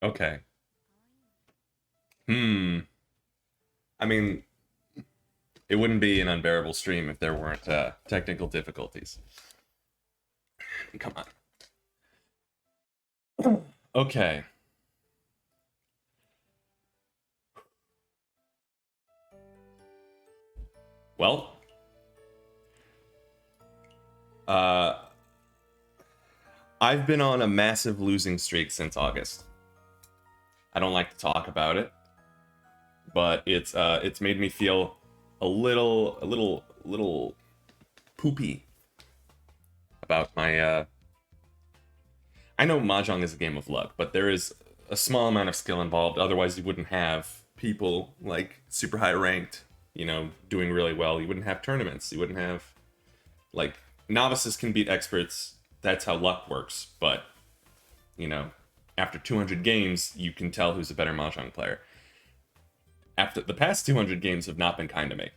Okay. Hmm. I mean, it wouldn't be an unbearable stream if there weren't technical difficulties. Come on. Okay. Well, uh, I've been on a massive losing streak since August. I don't like to talk about it, but it's made me feel a little poopy about my. I know Mahjong is a game of luck, but there is a small amount of skill involved. Otherwise, you wouldn't have people like super high ranked, doing really well. You wouldn't have tournaments. You wouldn't have like novices can beat experts. That's how luck works. But you know, after 200 games, you can tell who's a better Mahjong player. After the past 200 games have not been kind to me.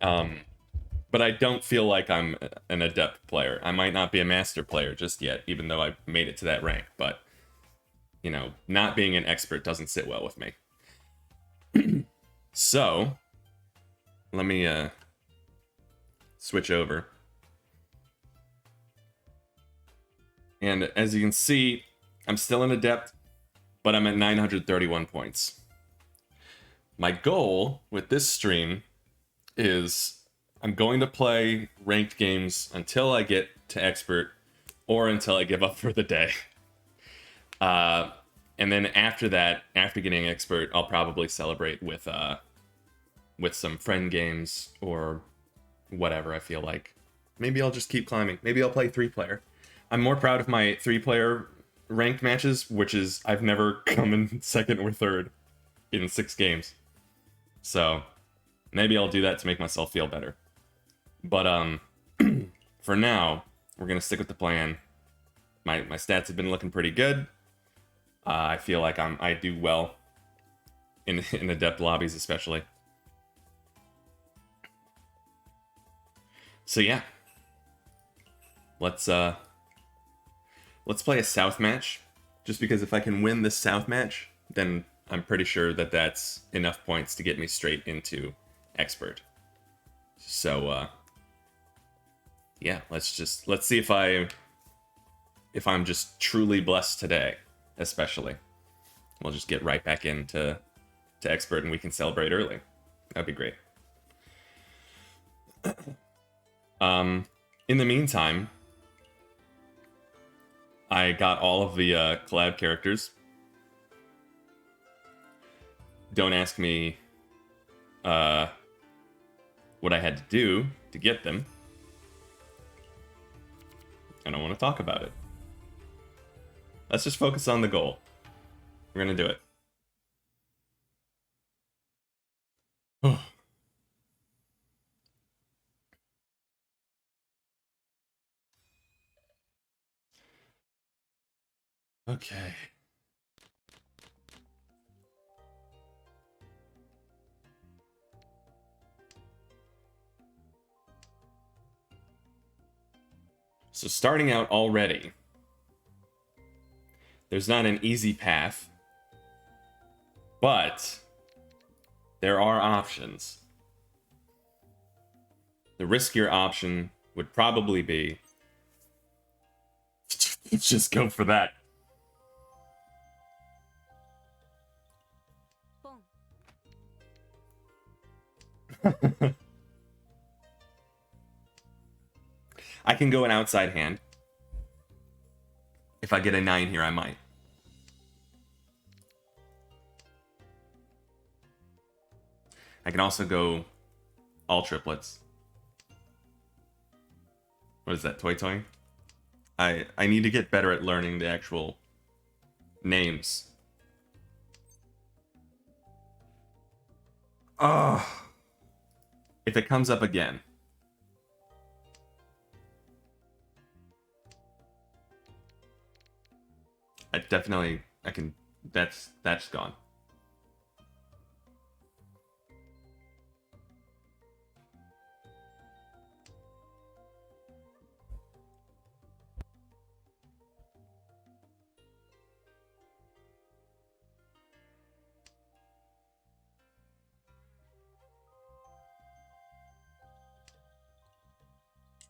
Um, but I don't feel like I'm an adept player. I might not be a master player just yet, even though I've made it to that rank. But not being an expert doesn't sit well with me. So let me switch over. And as you can see, I'm still an adept, but I'm at 931 points. My goal with this stream is I'm going to play ranked games until I get to expert or until I give up for the day. Uh, and then after that, after getting expert, I'll probably celebrate with some friend games or whatever I feel like. Maybe I'll just keep climbing. Maybe I'll play 3-player. I'm more proud of my 3-player ranked matches, which is I've never come in second or third in 6 games. So maybe I'll do that to make myself feel better. But for now, we're gonna stick with the plan. My stats have been looking pretty good. I feel like I do well in adept lobbies, especially. So yeah, let's let's play a South match. Just because if I can win this South match, then I'm pretty sure that that's enough points to get me straight into expert. So yeah, let's see if I'm just truly blessed today, especially. We'll just get right back into expert and we can celebrate early. That'd be great. In the meantime, I got all of the collab characters. Don't ask me uh, what I had to do to get them. I don't want to talk about it. Let's just focus on the goal. We're gonna do it. Okay. So starting out already, there's not an easy path, but there are options. The riskier option would probably be just go for that. I can go an outside hand. If I get a 9 here, I might. I can also go all triplets. What is that, Toy Toy? I need to get better at learning the actual names. Oh. If it comes up again. I can, that's gone.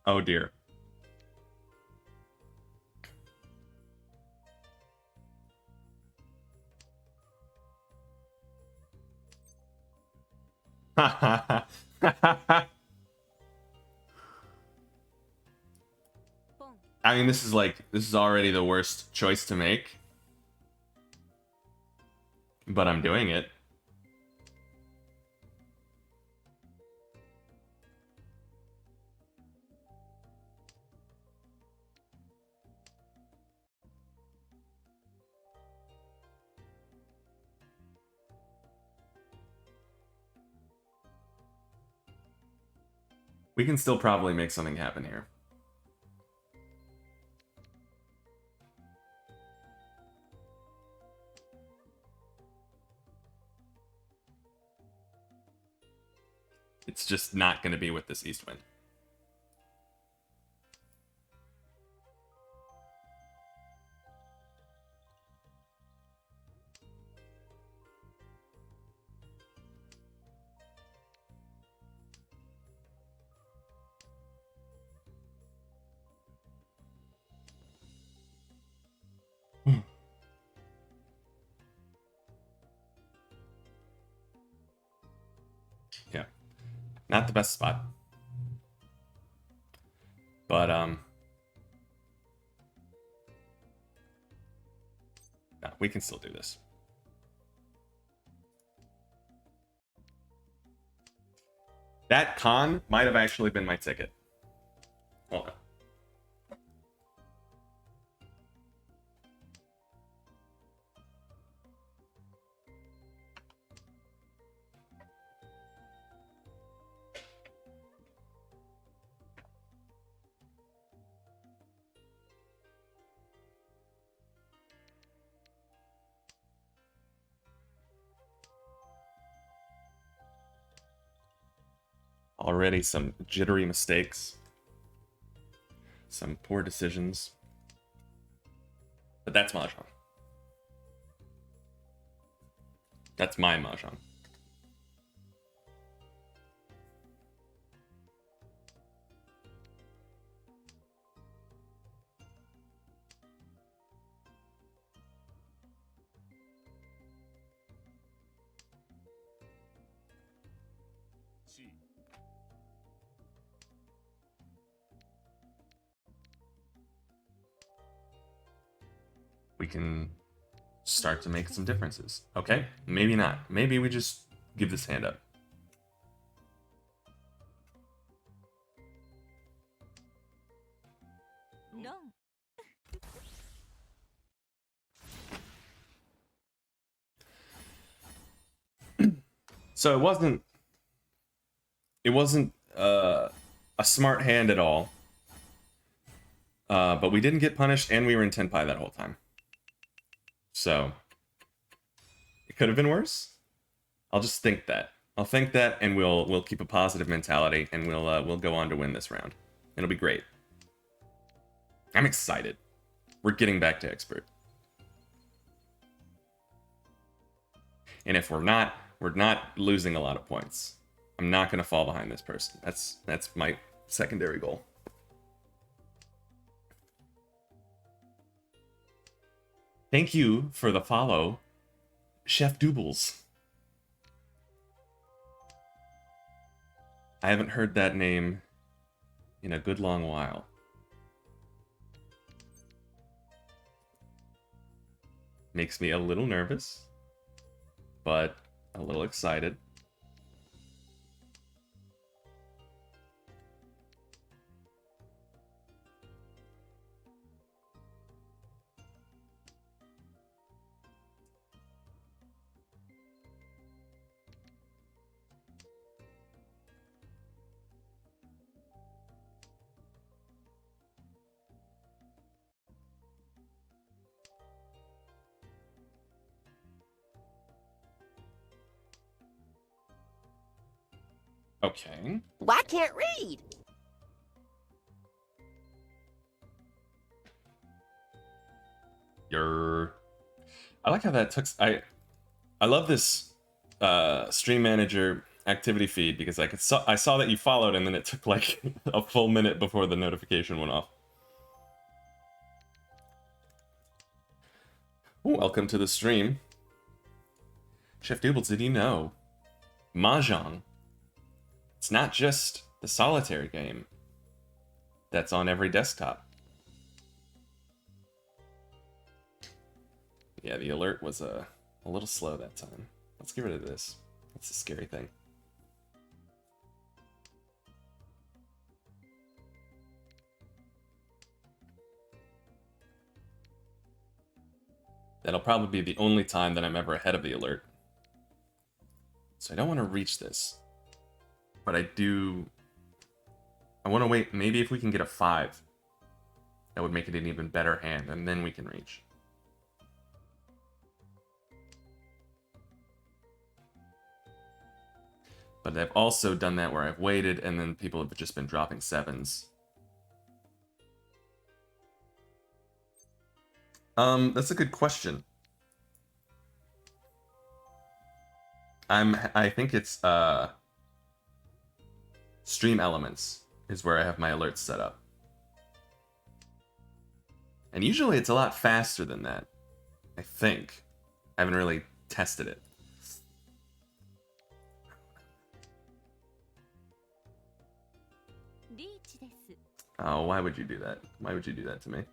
Oh dear. I mean, this is already the worst choice to make. But I'm doing it. We can still probably make something happen here. It's just not going to be with this east wind. Yeah. Not the best spot. But, no, we can still do this. That con might have actually been my ticket. Hold on. Already some jittery mistakes. Some poor decisions. But that's Mahjong. That's my Mahjong. We can start to make some differences. Okay, maybe not. Maybe we just give this hand up. No. So it wasn't a smart hand at all. But we didn't get punished, and we were in Tenpai that whole time. So it could have been worse. I'll just think that. I'll think that, and we'll keep a positive mentality, and we'll go on to win this round. It'll be great. I'm excited. We're getting back to expert. And if we're not losing a lot of points. I'm not going to fall behind this person. That's my secondary goal. Thank you for the follow, Chef Doubles. I haven't heard that name in a good long while. Makes me a little nervous, but a little excited. Okay. Well, I can't read. I like how that took. I love this stream manager activity feed because I saw that you followed and then it took like a full minute before the notification went off. Welcome to the stream. Chef Doobles, did you know Mahjong? It's not just the solitaire game that's on every desktop. Yeah, the alert was a little slow that time. Let's get rid of this. That's a scary thing. That'll probably be the only time that I'm ever ahead of the alert. So I don't want to reach this. But I want to wait. Maybe if we can get a 5, that would make it an even better hand, and then we can reach. But I've also done that where I've waited, and then people have just been dropping 7s. That's a good question. I think it's Stream Elements is where I have my alerts set up. And usually it's a lot faster than that, I think. I haven't really tested it. Oh, why would you do that? Why would you do that to me?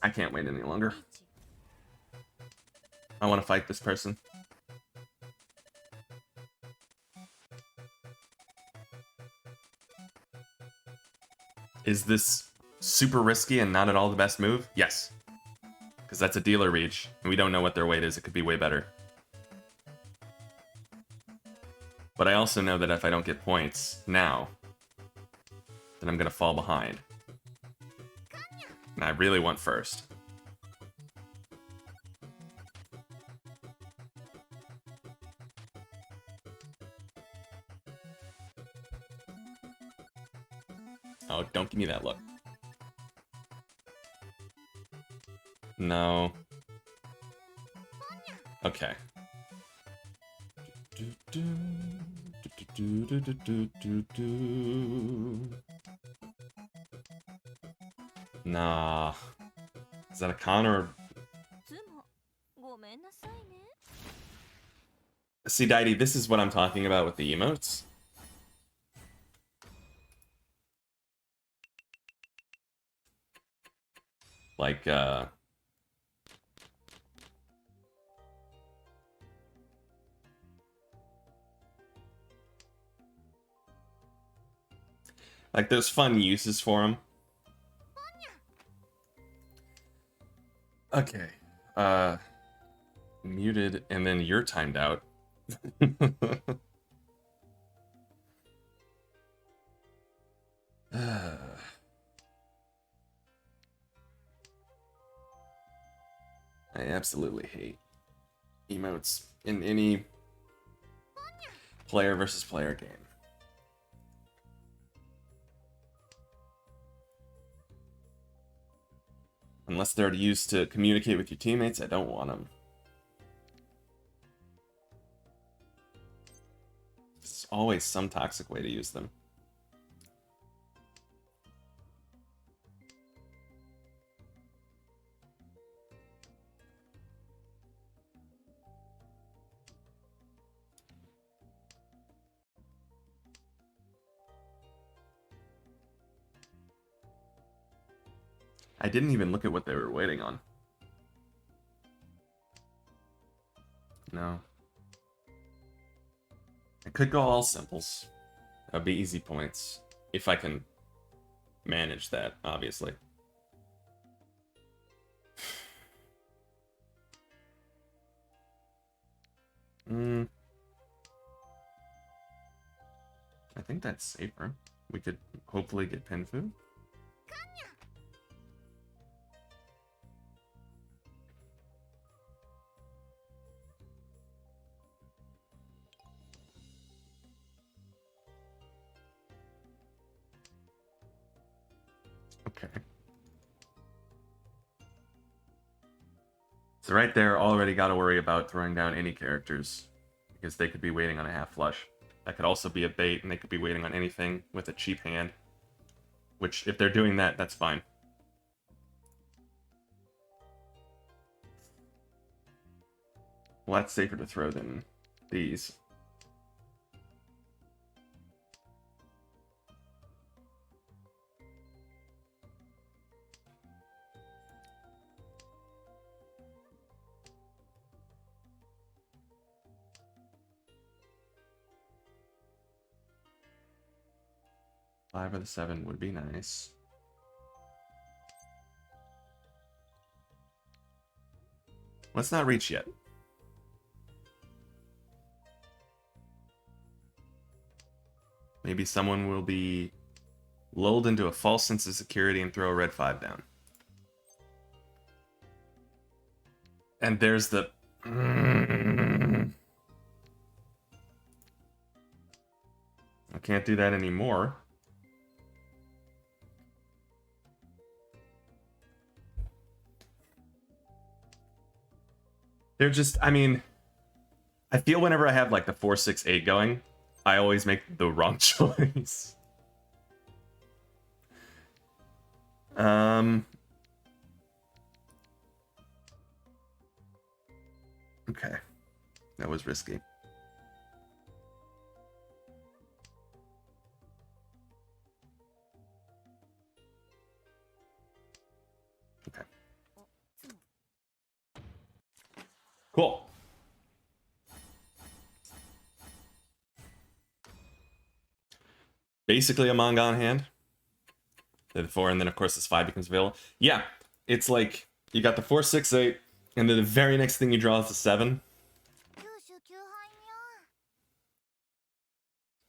I can't wait any longer. I want to fight this person. Is this super risky and not at all the best move? Yes. Because that's a dealer reach, and we don't know what their weight is. It could be way better. But I also know that if I don't get points now, then I'm going to fall behind. And I really want first. Oh, don't give me that look. No. Okay. Nah. Is that a con or... See, Deity, this is what I'm talking about with the emotes. Like, like, there's fun uses for them. Okay. Muted, and then you're timed out. I absolutely hate emotes in any player versus player game. Unless they're used to communicate with your teammates, I don't want them. There's always some toxic way to use them. I didn't even look at what they were waiting on. No. I could go all simples. That would be easy points. If I can manage that, obviously. I think that's safer. We could hopefully get Pinfu. Okay. So right there, already got to worry about throwing down any characters, because they could be waiting on a half flush. That could also be a bait, and they could be waiting on anything with a cheap hand. Which, if they're doing that, that's fine. Well, that's safer to throw than these. Five or the 7 would be nice. Let's not reach yet. Maybe someone will be lulled into a false sense of security and throw a red 5 down. And there's the... I can't do that anymore. They're just, I mean, I feel whenever I have like the 4, 6, 8 going, I always make the wrong choice. Okay. That was risky. Okay. Cool. Basically a Mongon hand. The 4, and then of course this 5 becomes available. Yeah, it's like you got the 4, 6, 8, and then the very next thing you draw is the 7.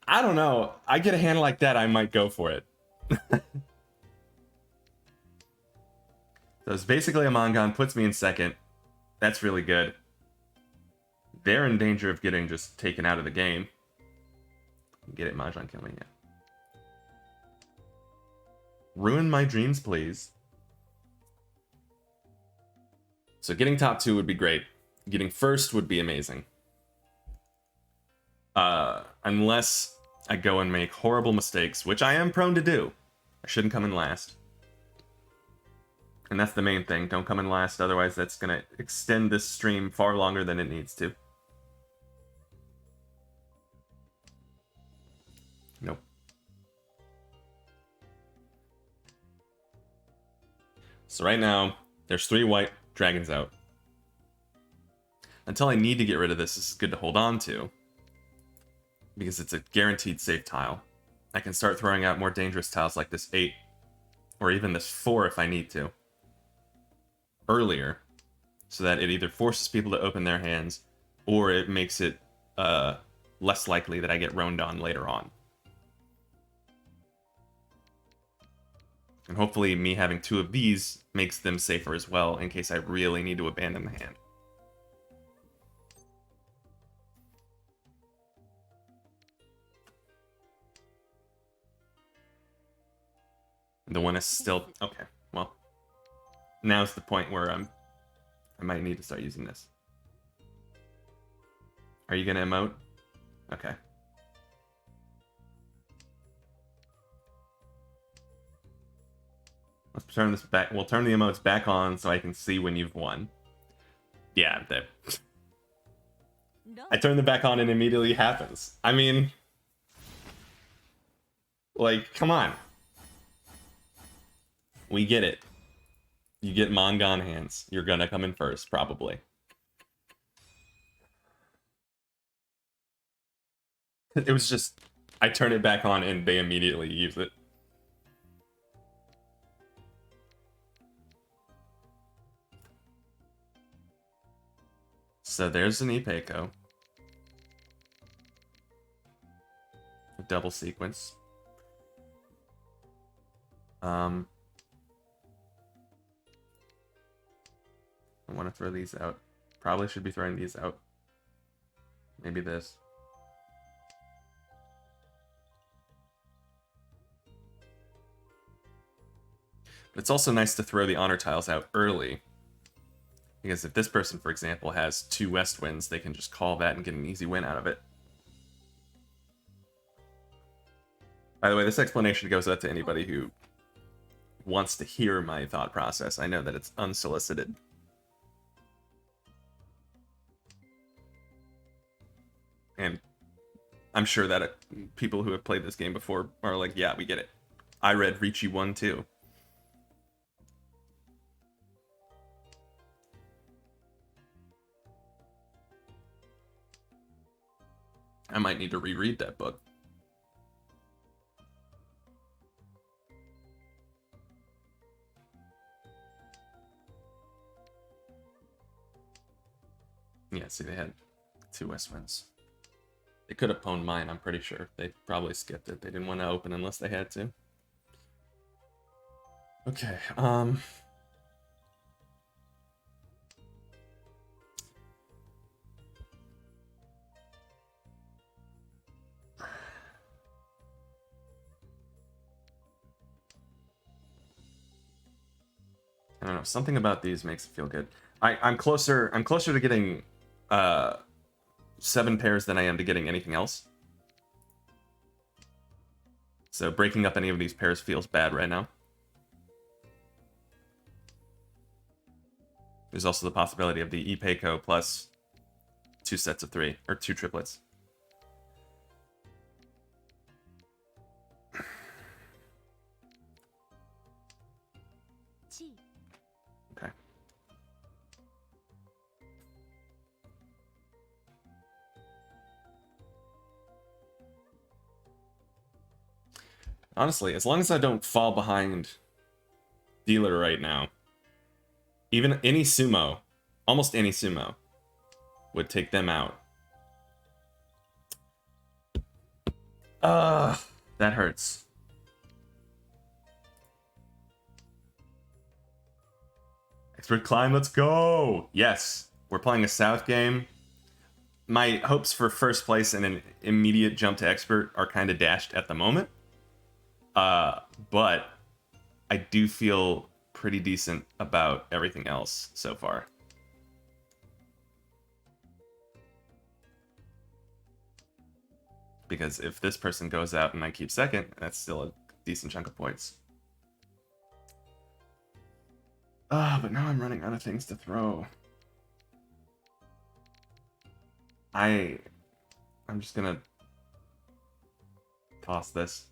I don't know. I get a hand like that, I might go for it. So it's basically a Mongon, puts me in second. That's really good. They're in danger of getting just taken out of the game. Get it, Mahjong killing it. Ruin my dreams, please. So getting top 2 would be great. Getting first would be amazing. Unless I go and make horrible mistakes, which I am prone to do. I shouldn't come in last. And that's the main thing. Don't come in last, otherwise that's going to extend this stream far longer than it needs to. Nope. So right now, there's 3 white dragons out. Until I need to get rid of this is good to hold on to, because it's a guaranteed safe tile. I can start throwing out more dangerous tiles like this 8, or even this 4 if I need to, earlier, so that it either forces people to open their hands, or it makes it less likely that I get roamed on later on. And hopefully me having 2 of these makes them safer as well, in case I really need to abandon the hand. The one is still... Okay, well. Now's the point where I might need to start using this. Are you gonna emote? Okay. Let's turn this back. We'll turn the emotes back on so I can see when you've won. Yeah, that. I turn them back on and immediately happens. I mean... Like, come on. We get it. You get Mongon hands. You're gonna come in first, probably. It was just... I turn it back on and they immediately use it. So there's an Ipeco. A double sequence. I want to throw these out. Probably should be throwing these out. Maybe this. But it's also nice to throw the honor tiles out early, Because if this person, for example, has 2 west winds, they can just call that and get an easy win out of it. By the way, this explanation goes out to anybody who wants to hear my thought process. I know that it's unsolicited. And I'm sure that people who have played this game before are like, yeah, we get it. I read Ricci 1 too. I might need to reread that book. Yeah, see, they had 2 west winds. They could have pwned mine, I'm pretty sure. They probably skipped it. They didn't want to open unless they had to. Okay, I don't know. Something about these makes it feel good. I'm closer to getting 7 pairs than I am to getting anything else. So breaking up any of these pairs feels bad right now. There's also the possibility of the Ipeico plus 2 sets of 3, or 2 triplets. Okay. Honestly, as long as I don't fall behind dealer right now, even any sumo, almost any sumo, would take them out. That hurts. Expert climb, let's go! Yes, we're playing a South game. My hopes for first place and an immediate jump to expert are kind of dashed at the moment. But I do feel pretty decent about everything else so far. Because if this person goes out and I keep second, that's still a decent chunk of points. But now I'm running out of things to throw. I'm just gonna toss this.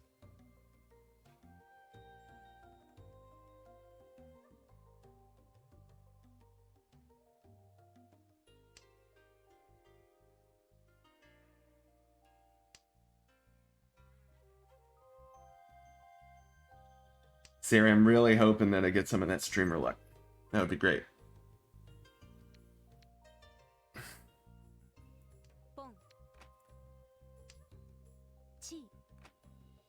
Siri, I'm really hoping that I get some of that streamer luck. That would be great.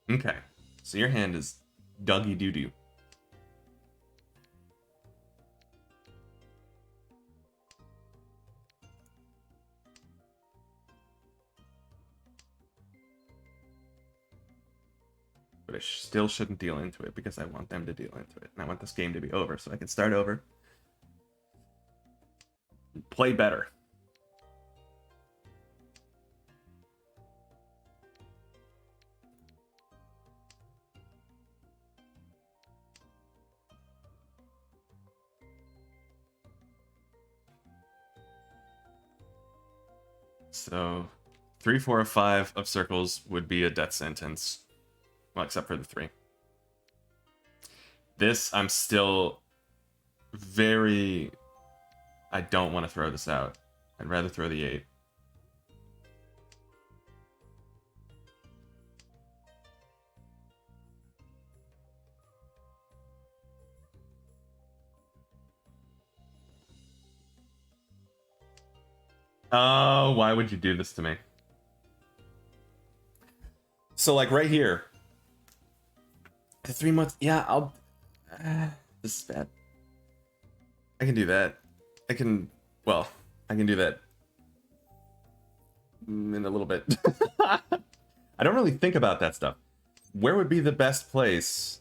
Okay, so your hand is Dougie Doo-Doo. But I still shouldn't deal into it because I want them to deal into it. And I want this game to be over so I can start over. Play better. So 3, 4, or 5 of circles would be a death sentence. Well, except for the 3. This, I'm still very... I don't want to throw this out. I'd rather throw the 8. Oh, why would you do this to me? So, like, right here. The 3 months... Yeah, I'll... this is bad. I can do that. I can... Well, I can do that in a little bit. I don't really think about that stuff. Where would be the best place?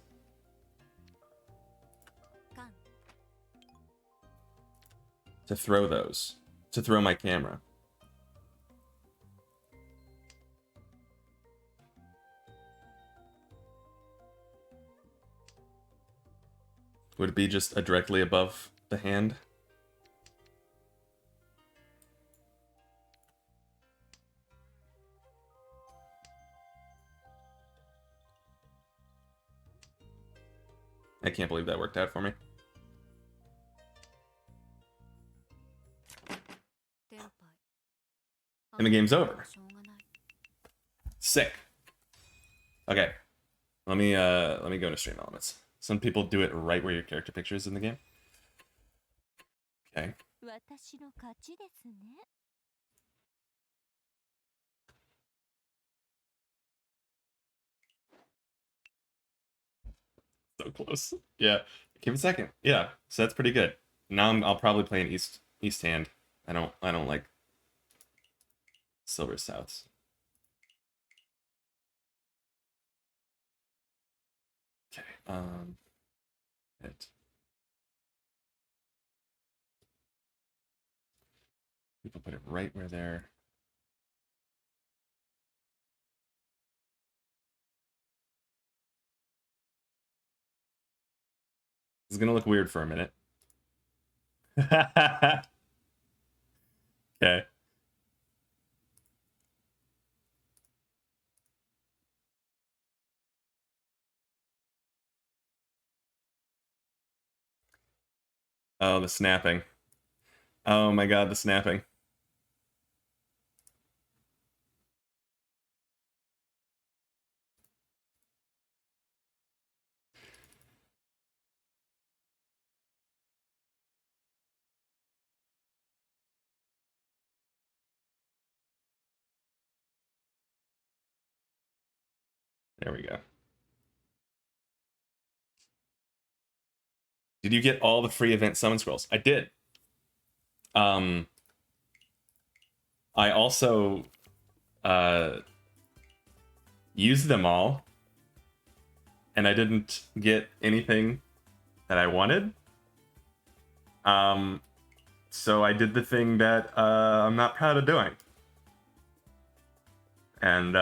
to throw those, to throw my camera. Would it be just directly above the hand? I can't believe that worked out for me. And the game's over. Sick. Okay. Let me go to stream elements. Some people do it right where your character picture is in the game. Okay. So close. Yeah. Give it a second. Yeah. So that's pretty good. Now I'll probably play an east hand. I don't like silver souths. Okay. It. People put it right where they're. It's gonna look weird for a minute. Okay. Oh, the snapping. Oh my god, the snapping. There we go. Did you get all the free event summon scrolls? I did. I also used them all, and I didn't get anything that I wanted. So I did the thing that I'm not proud of doing. And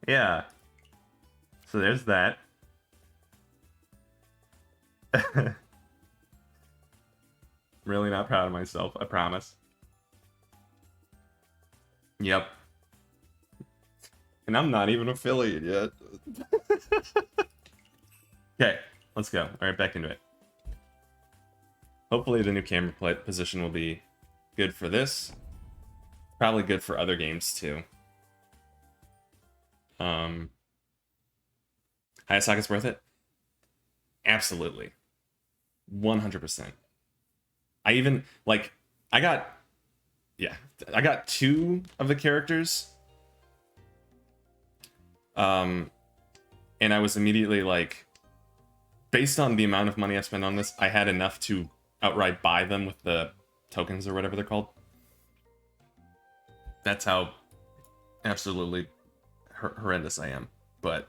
yeah. So there's that. Really not proud of myself, I promise. Yep. And I'm not even affiliate yet. Okay, let's go. All right, back into it. Hopefully the new camera position will be good for this. Probably good for other games too. Hayasaka's worth it? Absolutely. 100%. I even, like, I got 2 of the characters. And I was immediately like, based on the amount of money I spent on this, I had enough to outright buy them with the tokens or whatever they're called. That's how absolutely horrendous I am. But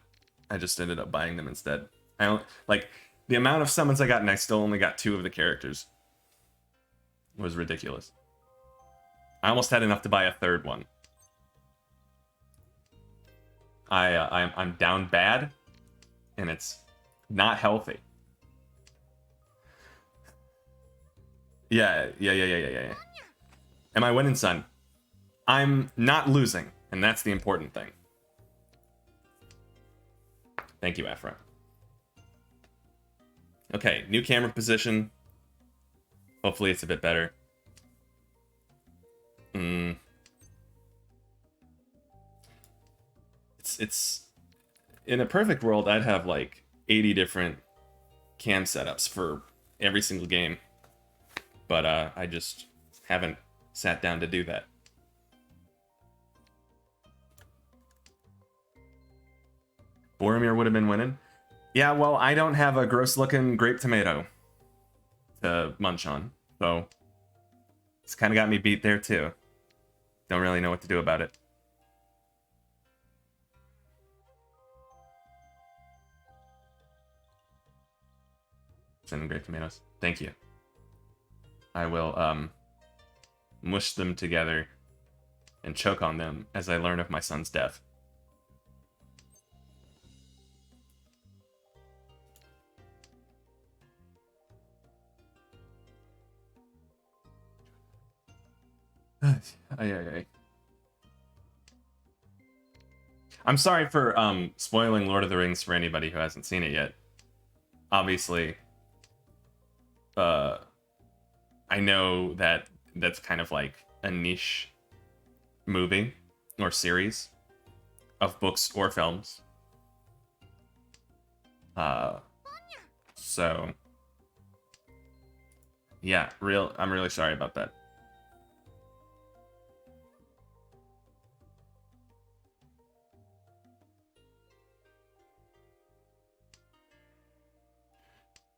I just ended up buying them instead. I don't, like, the amount of summons I got, and I still only got 2 of the characters. Was ridiculous. I almost had enough to buy a 3rd one. I'm down bad, and it's not healthy. Yeah. Am I winning, son? I'm not losing, and that's the important thing. Thank you, Afra. Okay, new camera position. Hopefully it's a bit better. It's in a perfect world, I'd have like 80 different cam setups for every single game. But I just haven't sat down to do that. Boromir would have been winning. Yeah, well, I don't have a gross-looking grape tomato to munch on, so it's kind of got me beat there too. Don't really know what to do about it. Sending grape tomatoes. Thank you. I will mush them together and choke on them as I learn of my son's death. Ay, ay, ay. I'm sorry for spoiling Lord of the Rings for anybody who hasn't seen it yet. Obviously, I know that that's kind of like a niche movie or series of books or films. So yeah, I'm really sorry about that.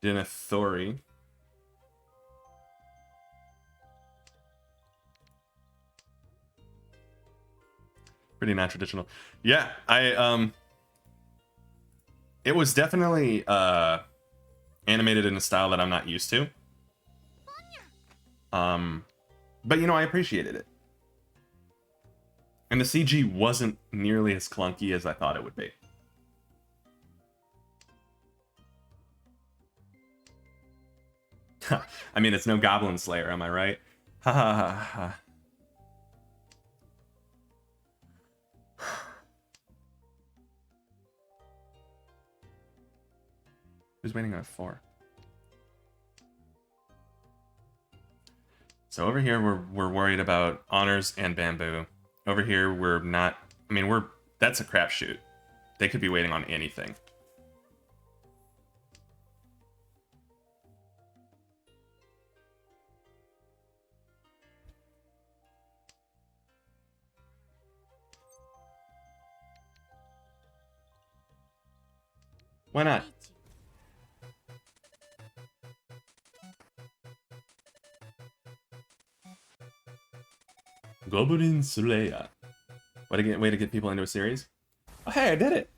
Denethori. Pretty non-traditional. Yeah, it was definitely animated in a style that I'm not used to. But you know, I appreciated it. And the CG wasn't nearly as clunky as I thought it would be. I mean, it's no Goblin Slayer, am I right? Ha ha ha ha. Who's waiting on 4? So over here, we're worried about honors and bamboo. Over here, we're not. I mean, that's a crapshoot. They could be waiting on anything. Why not? Goblin Slayer. Way to get people into a series. Oh, hey, I did it.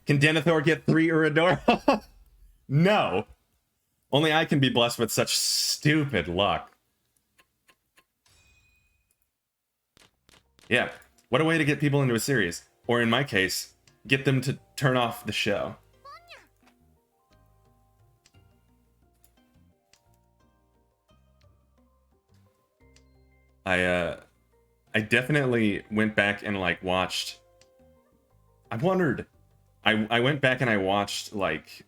Can Denethor get 3 Urador? No. Only I can be blessed with such stupid luck. Yeah. What a way to get people into a series. Or in my case, get them to turn off the show. I definitely went back and like watched. I wondered. I went back and I watched like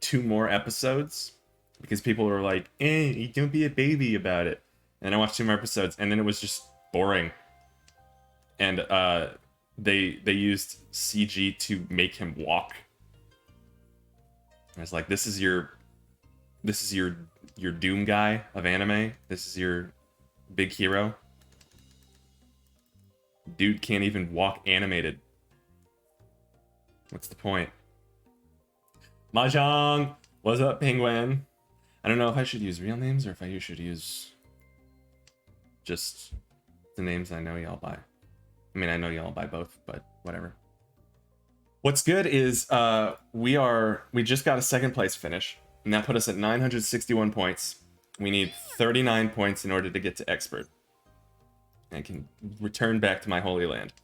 2 more episodes because people were like, don't be a baby about it. And I watched 2 more episodes and then it was just boring. And they used CG to make him walk. I was like, this is your Doom guy of anime. This is your big hero. Dude can't even walk animated. What's the point? Mahjong! What's up, Penguin? I don't know if I should use real names or if I should use just the names I know y'all by. I mean, I know y'all by both, but whatever. What's good is we just got a 2nd place finish, and that put us at 961 points. We need 39 points in order to get to expert. I can return back to my holy land.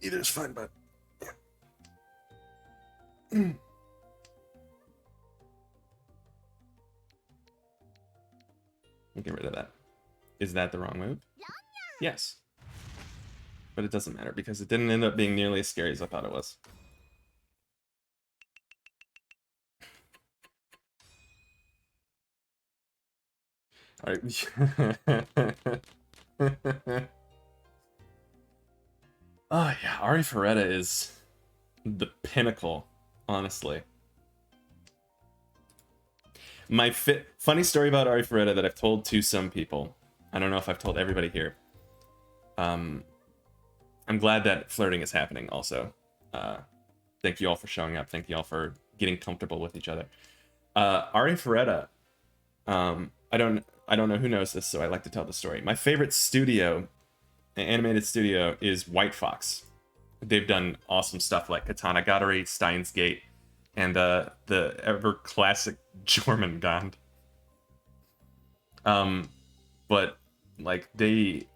Either is fine, but yeah. We'll get rid of that. Is that the wrong move? Yes. But it doesn't matter because it didn't end up being nearly as scary as I thought it was. All right. Oh yeah, Ari Ferretta is the pinnacle, honestly. My funny story about Ari Ferretta that I've told to some people. I don't know if I've told everybody here. I'm glad that flirting is happening also. Thank you all for showing up. Thank you all for getting comfortable with each other. Ari Ferretta, I don't know who knows this, so I like to tell the story. My favorite studio, animated studio, is White Fox. they've done awesome stuff like Katana Gatari, Steins Gate, and the ever classic Jormungand. But like they've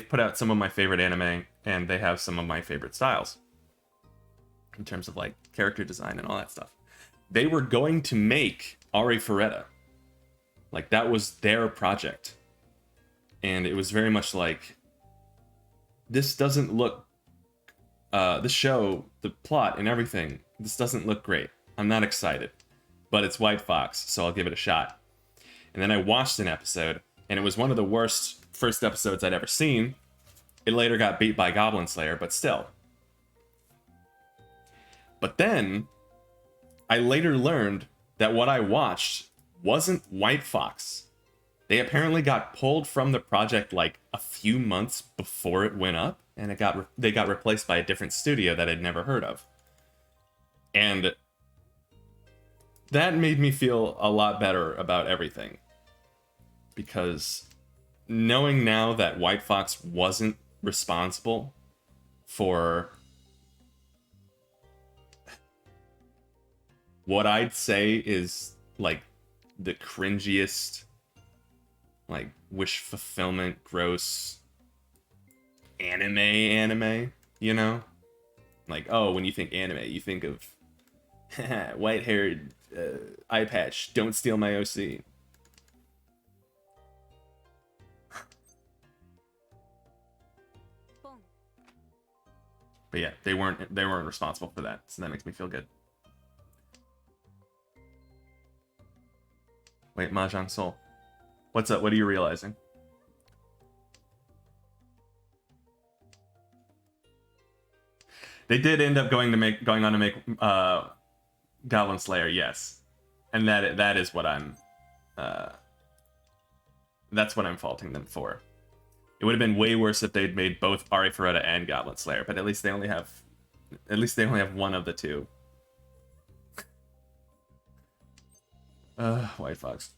put out some of my favorite anime, and they have some of my favorite styles in terms of like character design and all that stuff. They were going to make Ari Ferretta. Like that was their project. And it was very much like, this doesn't look, the show, the plot and everything, this doesn't look great. I'm not excited, but it's White Fox, so I'll give it a shot. And then I watched an episode, and it was one of the worst first episodes I'd ever seen. It later got beat by Goblin Slayer, but still. But then, I later learned that what I watched wasn't White Fox. They apparently got pulled from the project like a few months before it went up, and they got replaced by a different studio that I'd never heard of. And that made me feel a lot better about everything. Because knowing now that White Fox wasn't responsible for what I'd say is like the cringiest, like wish fulfillment, gross anime, you know? Like, oh, when you think anime, you think of white-haired eye patch, don't steal my OC. But yeah, they weren't responsible for that, so that makes me feel good. Wait, Mahjong Soul. What's up? What are you realizing? They did end up going on to make Goblin Slayer, yes. And that is what I'm that's what I'm faulting them for. It would have been way worse if they'd made both Ari Ferretta and Goblin Slayer, but at least they only have one of the two. White Fox.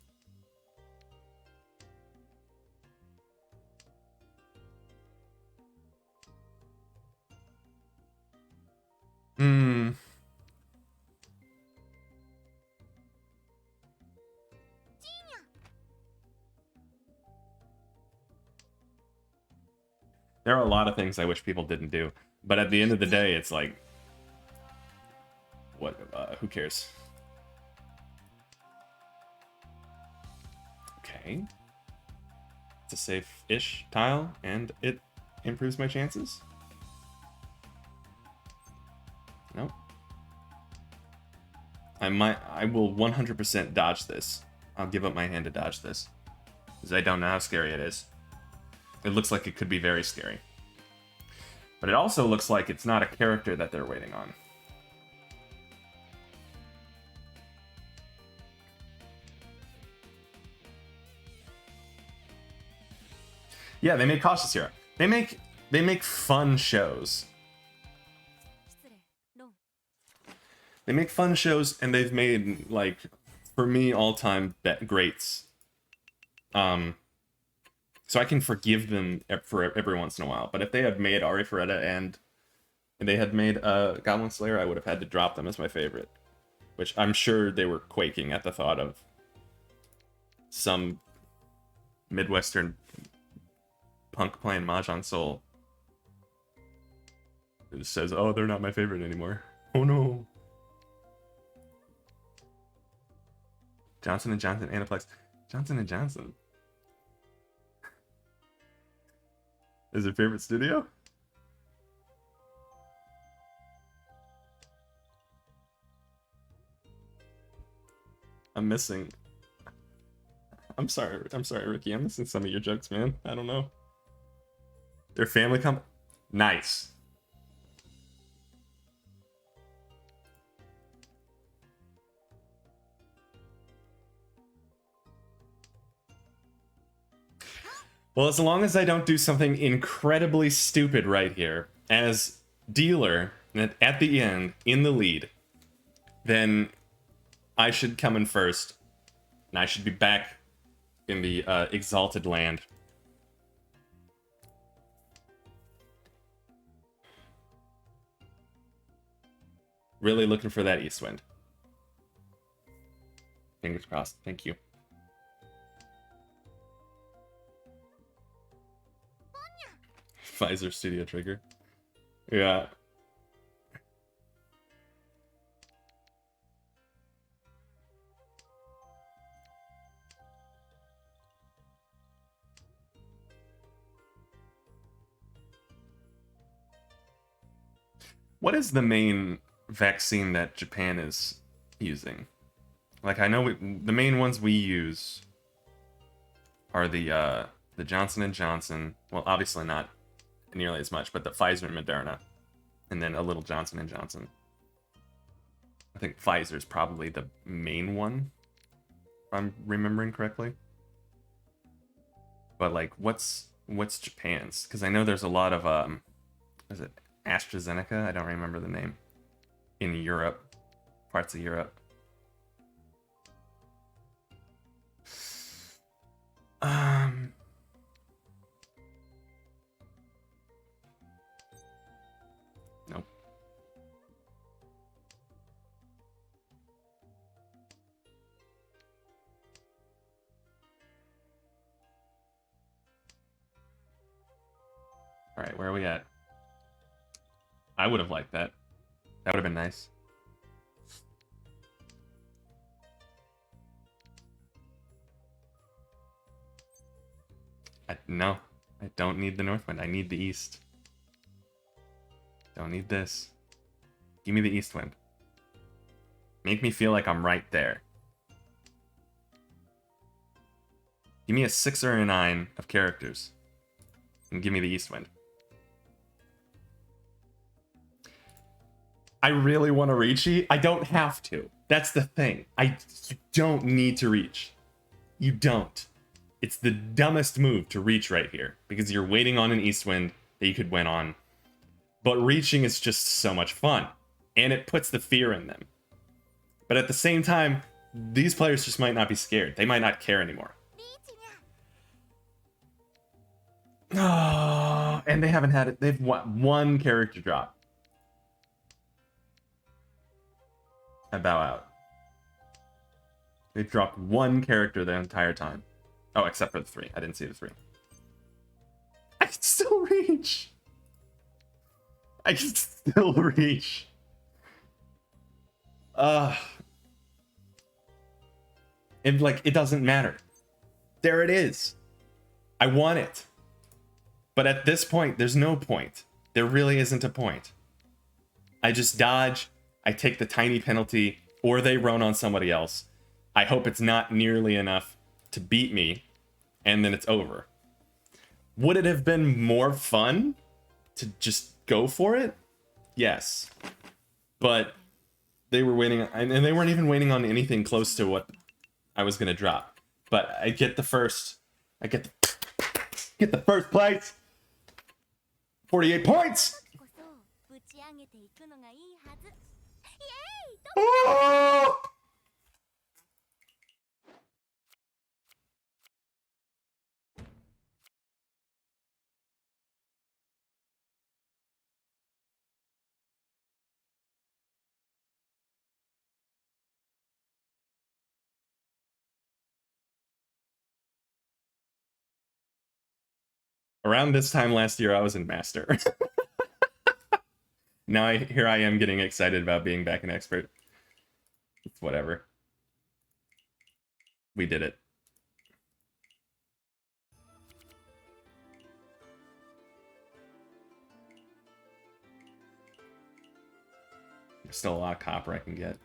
There are a lot of things I wish people didn't do, but at the end of the day, it's like, what? Who cares? Okay, it's a safe-ish tile, and it improves my chances. Nope. I will 100% dodge this. I'll give up my hand to dodge this, because I don't know how scary it is. It looks like it could be very scary. But it also looks like it's not a character that they're waiting on. Yeah, they made Cautious Hero. They make fun shows. They make fun shows, and they've made, like, for me, all-time greats. So I can forgive them for every once in a while. But if they had made Ari Ferretta and they had made Goblin Slayer, I would have had to drop them as my favorite. Which I'm sure they were quaking at the thought of some Midwestern punk playing Mahjong Soul. It says, oh, they're not my favorite anymore. Oh no. Johnson & Johnson, Aniplex. Johnson & Johnson. Is your favorite studio? I'm missing. I'm sorry, Ricky. I'm missing some of your jokes, man. I don't know. Their family nice. Well, as long as I don't do something incredibly stupid right here, as dealer at the end, in the lead, then I should come in first, and I should be back in the exalted land. Really looking for that east wind. Fingers crossed. Thank you. Pfizer Studio Trigger. Yeah. What is the main vaccine that Japan is using? Like, I know the main ones we use are the Johnson and Johnson. Well, obviously not nearly as much, but the Pfizer and Moderna, and then a little Johnson and Johnson. I think Pfizer is probably the main one, if I'm remembering correctly. But like, what's Japan's? Because I know there's a lot of is it AstraZeneca? I don't remember the name. In Europe, parts of Europe. Nope. All right, where are we at? I would have liked that. That would have been nice. No, I don't need the north wind. I need the east. Don't need this. Give me the east wind. Make me feel like I'm right there. Give me a 6 or a 9 of characters. And give me the east wind. I really want to reach. I don't have to. That's the thing. You don't need to reach. You don't. It's the dumbest move to reach right here, because you're waiting on an east wind that you could win on. But reaching is just so much fun, and it puts the fear in them. But at the same time, these players just might not be scared. They might not care anymore. Oh, and they haven't had it. They've one character drop. I bow out. They've dropped one character the entire time. Oh, except for the 3. I didn't see the 3. I can still reach. I can still reach. And like, it doesn't matter. There it is. I want it. But at this point, there's no point. There really isn't a point. I just dodge. I take the tiny penalty, or they run on somebody else. I hope it's not nearly enough to beat me, and then it's over. Would it have been more fun to just go for it? Yes. But they were waiting, and they weren't even waiting on anything close to what I was going to drop. But I get the first, get the first place. 48 points! Oh! Around this time last year, I was in Master. Now here I am getting excited about being back an expert. It's whatever. We did it. There's still a lot of copper I can get.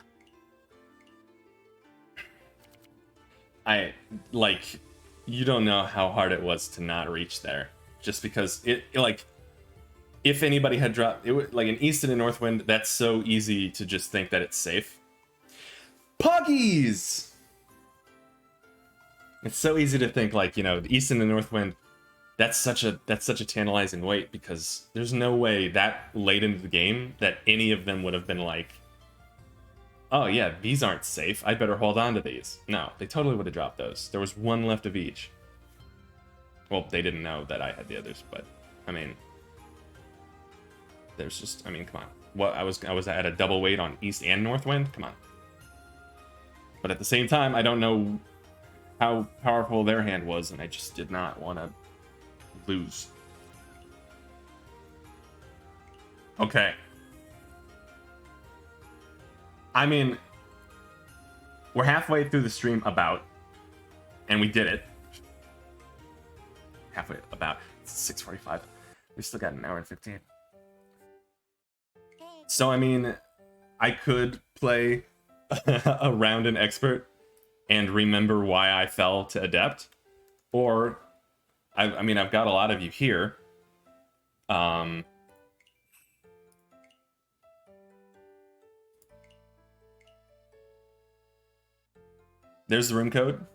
You don't know how hard it was to not reach there. Just because if anybody had dropped, like an east and a north wind, that's so easy to just think that it's safe. Puggies! It's so easy to think the east and the north wind, that's such a tantalizing wait, because there's no way that late into the game that any of them would have been like, oh yeah, these aren't safe, I better hold on to these. No, they totally would have dropped those. There was one left of each. Well, they didn't know that I had the others, but I mean, come on. what I was at a double weight on East and North Wind. Come on. But at the same time, I don't know how powerful their hand was, and I just did not want to lose. Okay. I mean, we're halfway through the stream about, and we did it. Halfway about. It's 6:45. We still got an hour and 15. So, I mean, I could play a round in Expert and remember why I fell to Adept. Or, I mean, I've got a lot of you here. There's the room code.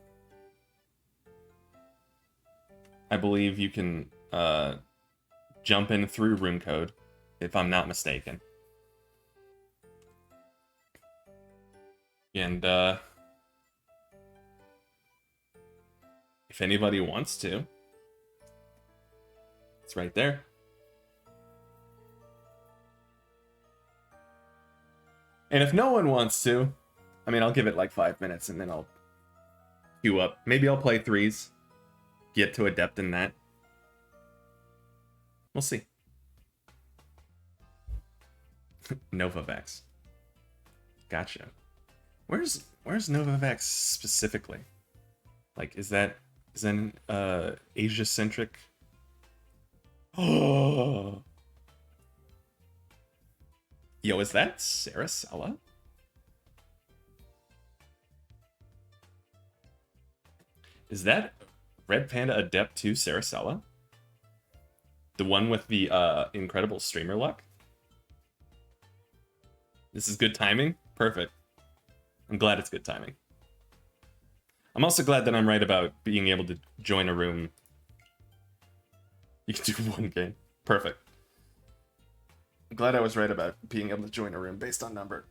I believe you can jump in through room code, if I'm not mistaken. And if anybody wants to, it's right there. And if no one wants to, I mean, I'll give it like 5 minutes and then I'll queue up. Maybe I'll play threes, get to Adept in that. We'll see. Novavax. Gotcha. Where's Novavax specifically? Like, is that Asia centric? Oh. Yo, is that Sarasella? Is that Red Panda Adept 2 Sarasella? The one with the incredible streamer luck? This is good timing? Perfect. I'm glad it's good timing. I'm also glad that I'm right about being able to join a room. You can do one game. Perfect. I'm glad I was right about being able to join a room based on number.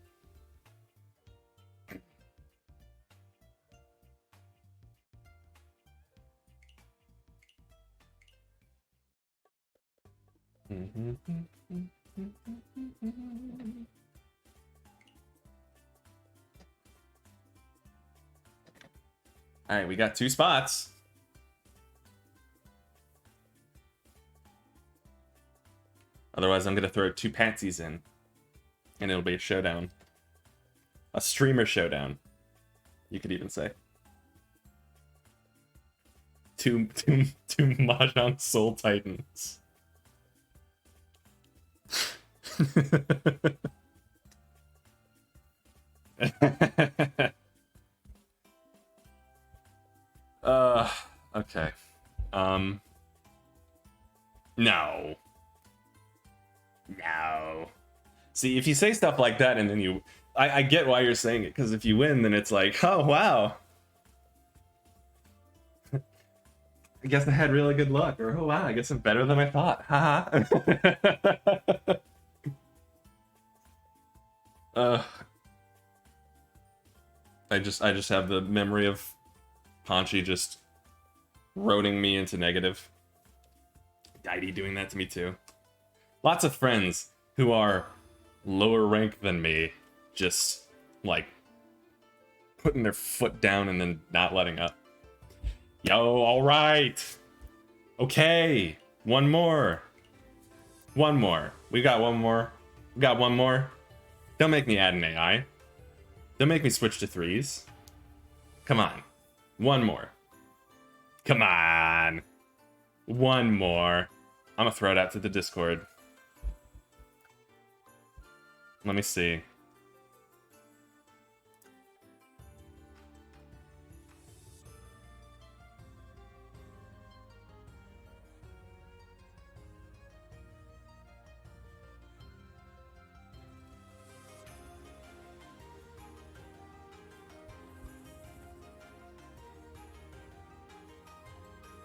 Alright, we got 2 spots. Otherwise, I'm gonna throw 2 patsies in. And it'll be a showdown. A streamer showdown. You could even say. Two Mahjong Soul Titans. Okay. No. No. See, if you say stuff like that and then you... I get why you're saying it, because if you win, then it's like, oh, wow. I guess I had really good luck. Or, oh, wow, I guess I'm better than I thought. Haha. I just have the memory of Ponchi just roading me into negative. Didey doing that to me too. Lots of friends who are lower rank than me just like putting their foot down and then not letting up. Yo, all right. Okay, one more. One more. We got one more. We got one more. Don't make me add an AI. Don't make me switch to threes. Come on. One more. Come on. One more. I'm gonna throw it out to the Discord. Let me see.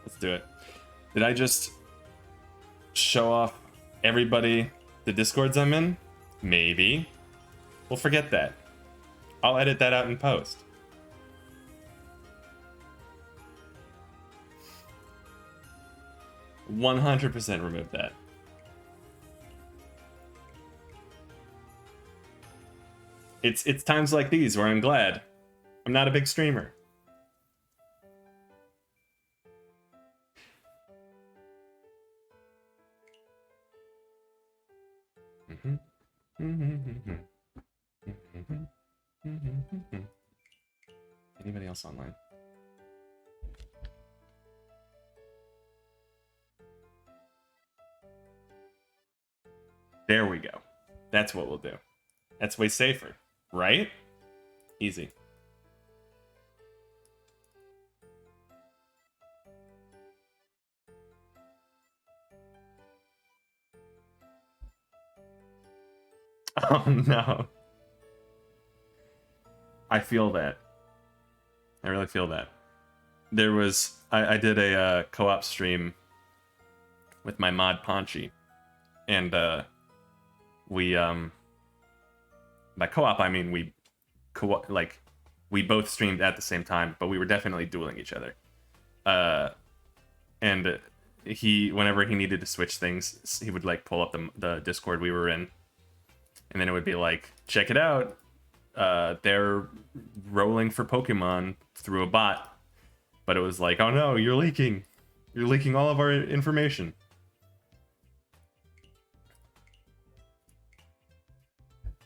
Let's do it. Did I just show off everybody the Discords I'm in? Maybe. We'll forget that. I'll edit that out in post. "100% remove that." It's times like these where I'm glad I'm not a big streamer. Anybody else online? There we go. That's what we'll do. That's way safer, right? Easy. Oh no. I feel that. I really feel that. There was I did a co-op stream with my mod Ponchi, and we by co-op I mean we both streamed at the same time, but we were definitely dueling each other. And he, whenever he needed to switch things, he would like pull up the Discord we were in, and then it would be like, check it out, they're rolling for Pokemon through a bot. But it was like, oh no, you're leaking all of our information.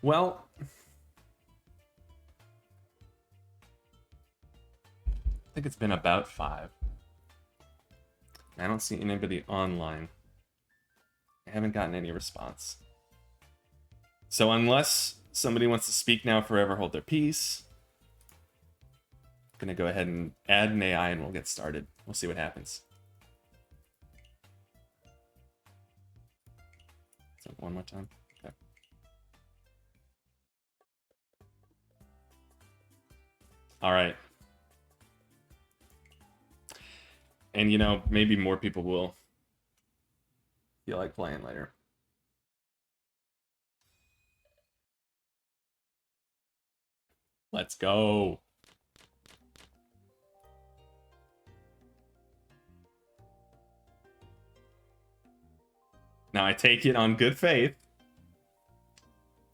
Well, I think it's been about 5. I don't see anybody online. I haven't gotten any response. So unless somebody wants to speak now, forever hold their peace. I'm gonna go ahead and add an AI and we'll get started. We'll see what happens. So one more time. Okay. All right. And you know, maybe more people will feel like playing later. Let's go. Now I take it on good faith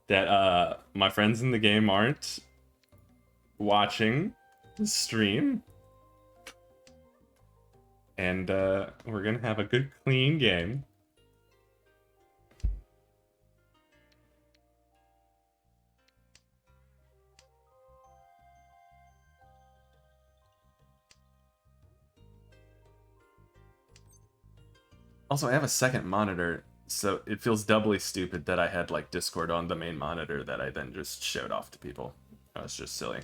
that my friends in the game aren't watching the stream. And we're gonna have a good clean game. Also, I have a second monitor, so it feels doubly stupid that I had like Discord on the main monitor that I then just showed off to people. That was just silly.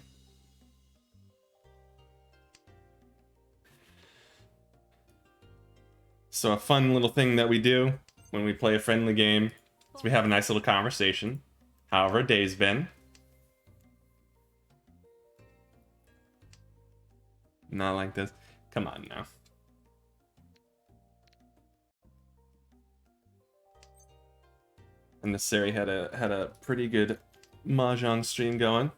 So a fun little thing that we do when we play a friendly game is we have a nice little conversation. How have our day's been? Not like this. Come on now. And the Sari had a pretty good Mahjong stream going.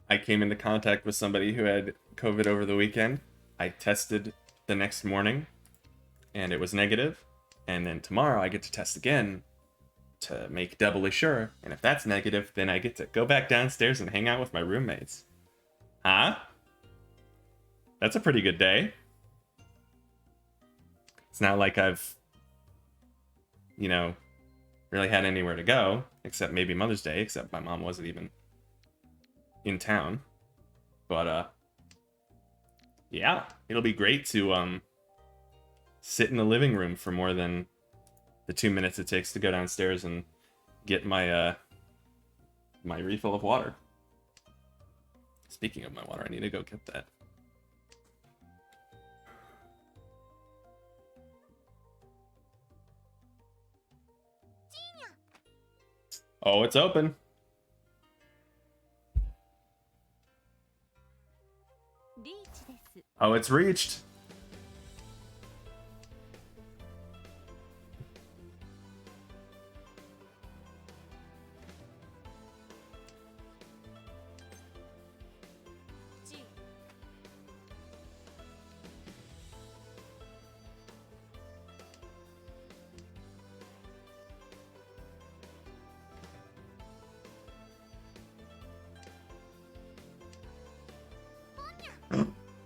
I came into contact with somebody who had COVID over the weekend. I tested the next morning, and it was negative. And then tomorrow I get to test again to make doubly sure. And if that's negative, then I get to go back downstairs and hang out with my roommates. Huh? That's a pretty good day. It's not like I've, you know, really had anywhere to go, except maybe Mother's Day, except my mom wasn't even in town. But yeah, it'll be great to sit in the living room for more than the 2 minutes it takes to go downstairs and get my my refill of water. Speaking of my water, I need to go get that. Oh, it's open. Oh, it's reached.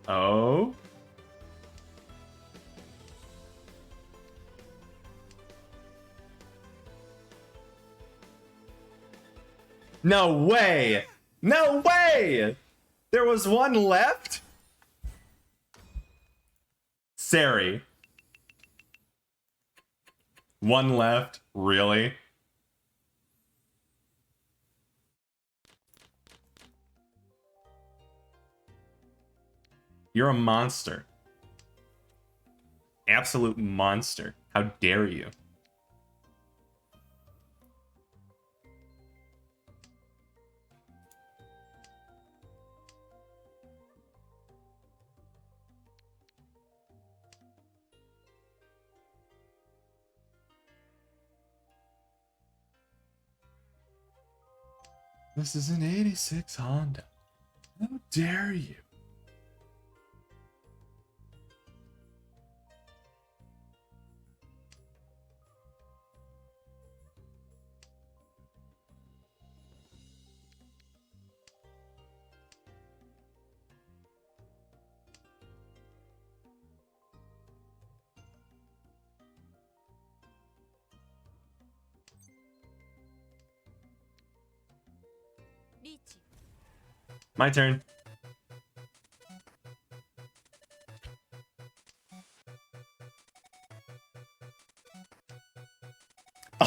Oh. No way! No way! There was one left? Sari. One left? Really? You're a monster. Absolute monster. How dare you? This is an 86 Honda. How dare you? My turn.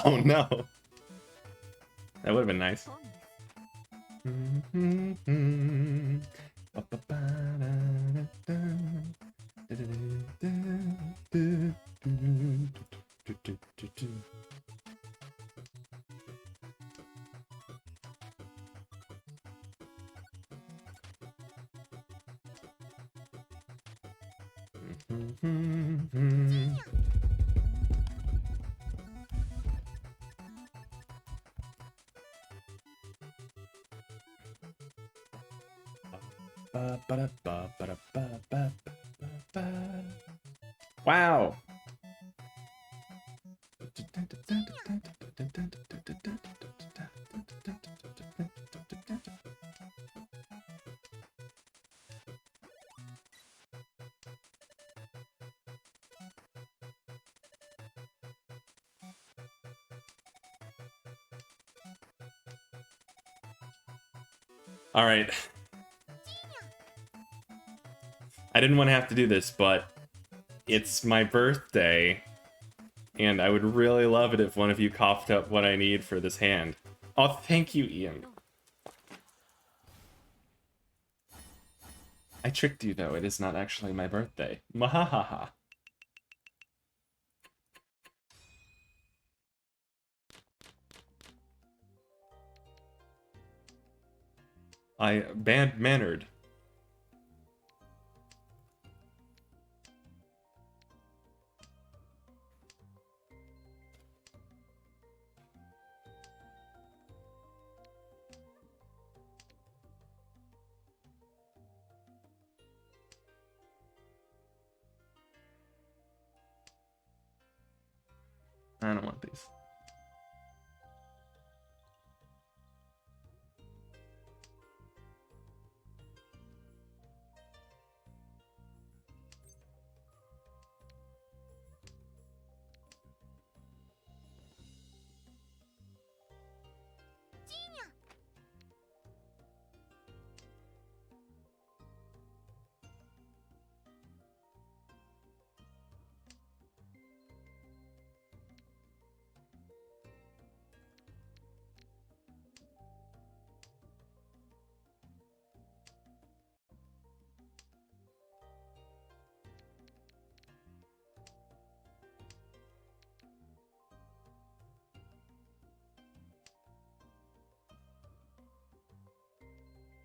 Oh no. That would have been nice. Wow. All right. I didn't want to have to do this, but it's my birthday, and I would really love it if one of you coughed up what I need for this hand. Oh, thank you, Ian. I tricked you, though. It is not actually my birthday. Mahahaha. I bad-mannered. I don't want these.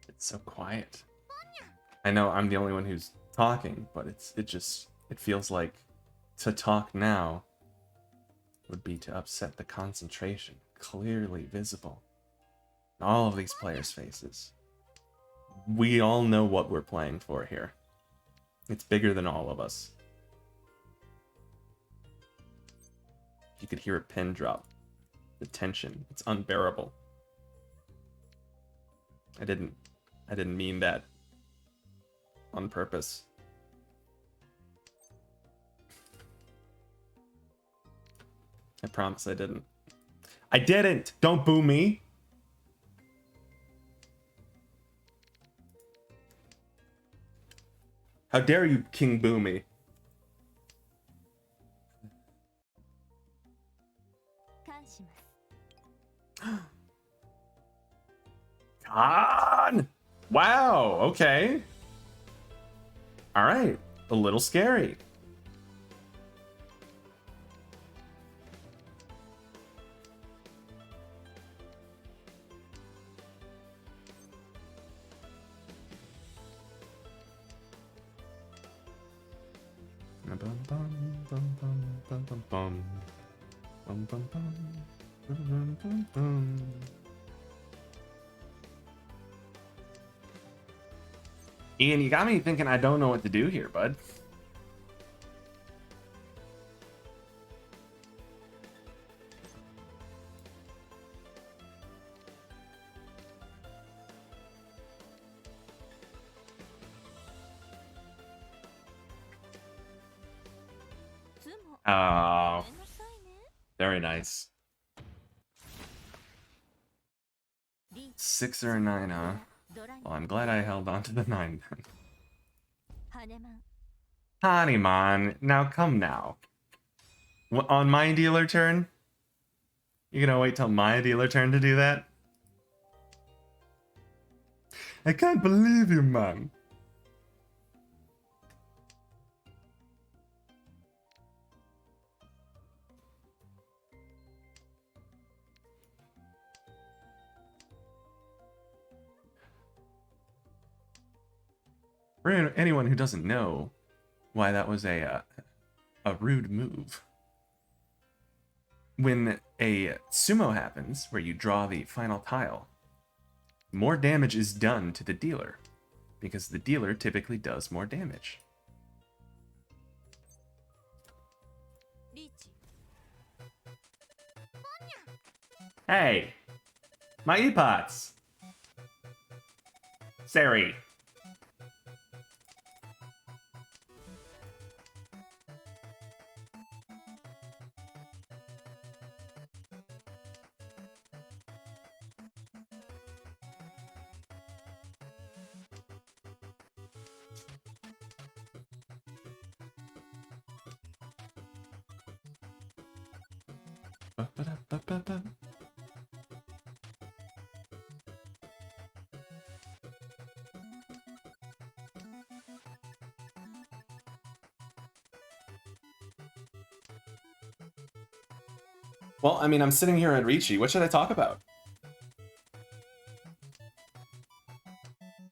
It's so quiet. I know I'm the only one who's talking, but it feels like to talk now would be to upset the concentration clearly visible in all of these players' faces. We all know what we're playing for here. It's bigger than all of us. You could hear a pin drop. The tension, it's unbearable. I didn't mean that on purpose. I promise I didn't. I didn't! Don't boo me! How dare you King Boo me? On! Wow, okay. Alright, a little scary. Ian, you got me thinking I don't know what to do here, bud. Oh, very nice. 6 or a 9, huh? Well, I'm glad I held on to the 9 then. Honeyman, now come now. On my dealer turn? You gonna wait till my dealer turn to do that? I can't believe you, man. For anyone who doesn't know why that was a rude move, when a sumo happens, where you draw the final tile, more damage is done to the dealer, because the dealer typically does more damage. Hey! My E-Pots! Sari! Well, I mean, I'm sitting here at Ricci. What should I talk about?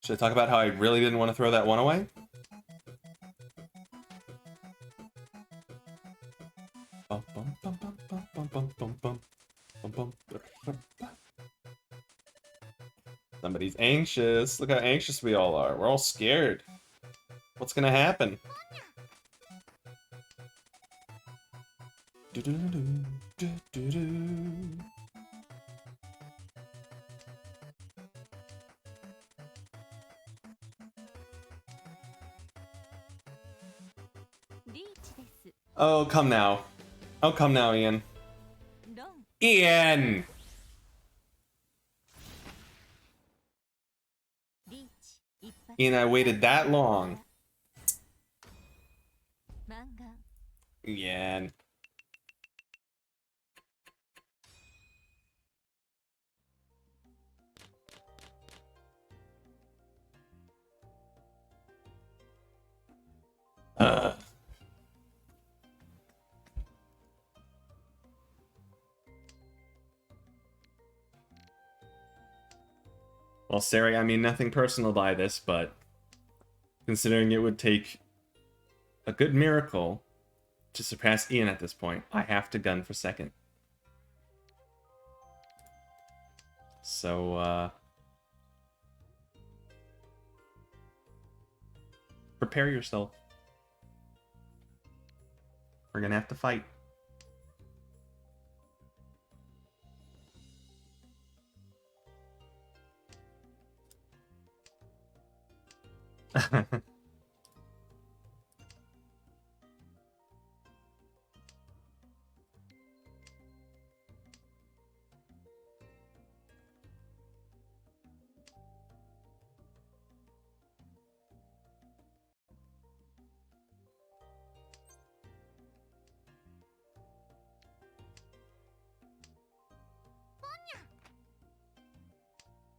Should I talk about how I really didn't want to throw that one away? Somebody's anxious. Look how anxious we all are. We're all scared. What's gonna happen? Oh, come now. Oh, come now, Ian. Ian! Ian, I waited that long. Ian. Well, Sari, I mean nothing personal by this, but considering it would take a good miracle to surpass Ian at this point. I have to gun for second. So, prepare yourself. We're gonna have to fight.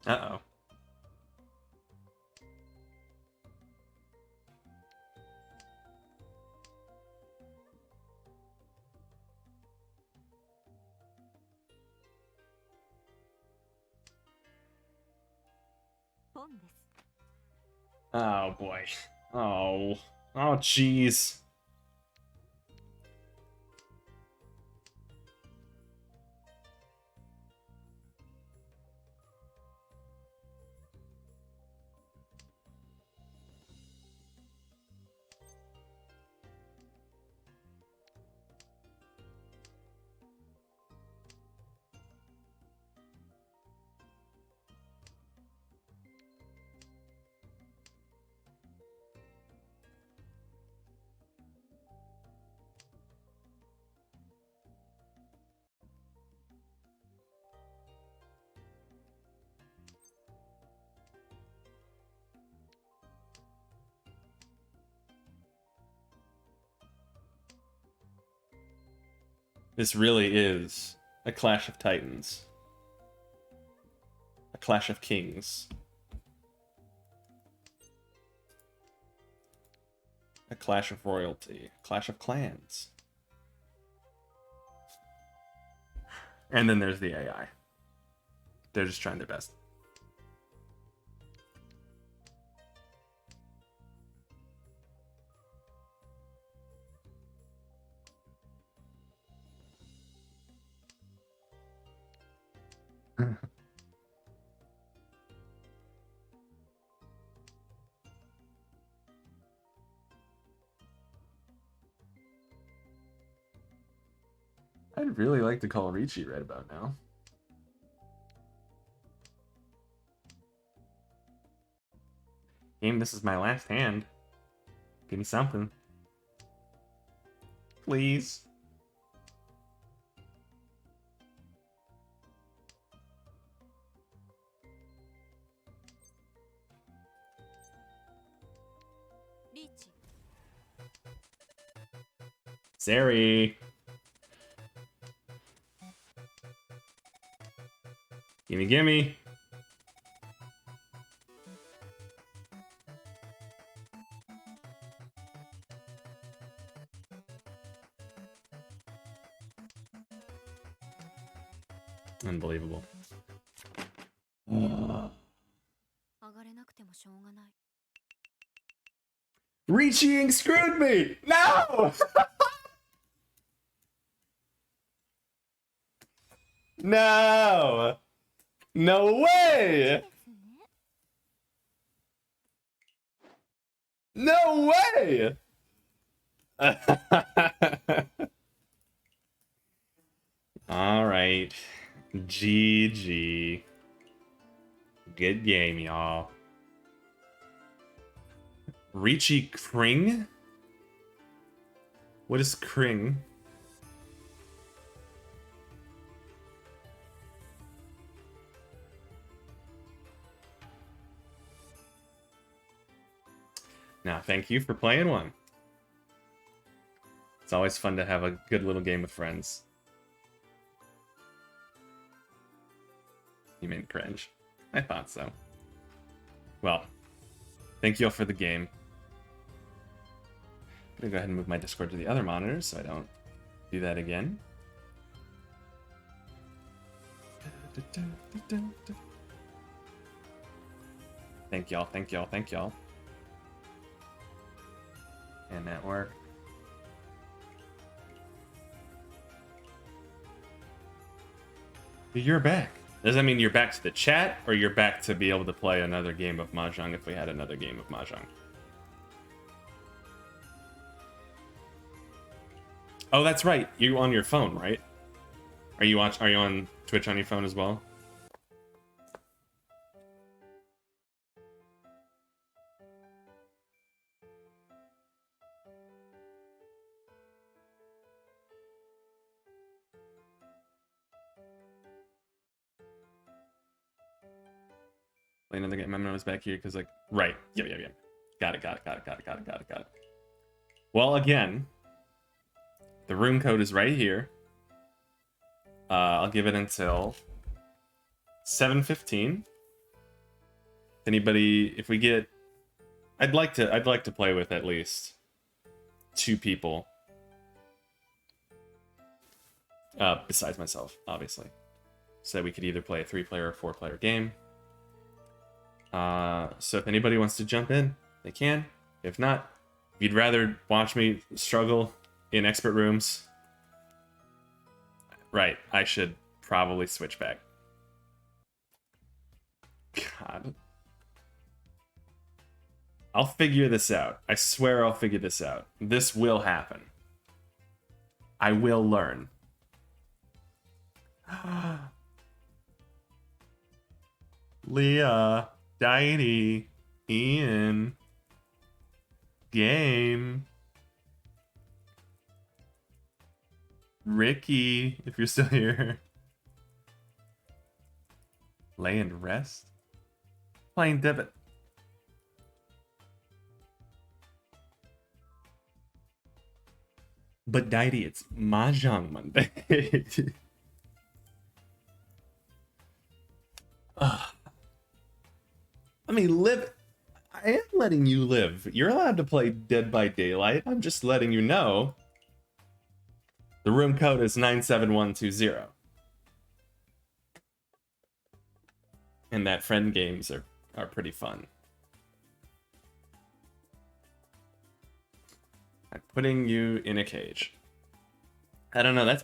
Uh-oh. Oh boy. Oh. Oh jeez. This really is a Clash of Titans. A Clash of Kings. A Clash of Royalty. A Clash of Clans. And then there's the AI. They're just trying their best. I'd really like to call Ricci right about now. Game, this is my last hand. Give me something. Please. Sari. Gimme, gimme. Unbelievable. Ricci screwed me! No! No! No way! No way! Alright. GG. Good game, y'all. Ricci Kring? What is Kring? Now, thank you for playing one. It's always fun to have a good little game with friends. You made me cringe. I thought so. Well, thank you all for the game. I'm gonna go ahead and move my Discord to the other monitor so I don't do that again. Thank y'all, thank y'all, thank y'all. Can that work? You're back. Does that mean you're back to the chat, or you're back to be able to play another game of Mahjong if we had another game of Mahjong? Oh, that's right. You on your phone, right? Are you on Twitch on your phone as well? Play another game. I was back here because, like, right. Yeah. Got it. Well, again, the room code is right here. I'll give it until 7:15. Anybody, if we get, I'd like to play with at least 2 people. Besides myself, obviously. So we could either play a 3-player or 4-player game. So if anybody wants to jump in, they can. If not, if you'd rather watch me struggle in expert rooms, right, I should probably switch back. God. I'll figure this out. I swear I'll figure this out. This will happen. I will learn. Leah, Diety, Ian, Game, Ricky, if you're still here. Lay and rest. Playing debit. But Diety, it's Mahjong Monday. I mean, live. I am letting you live. You're allowed to play Dead by Daylight. I'm just letting you know. The room code is 97120. And that friend games are pretty fun. I'm putting you in a cage. I don't know. That's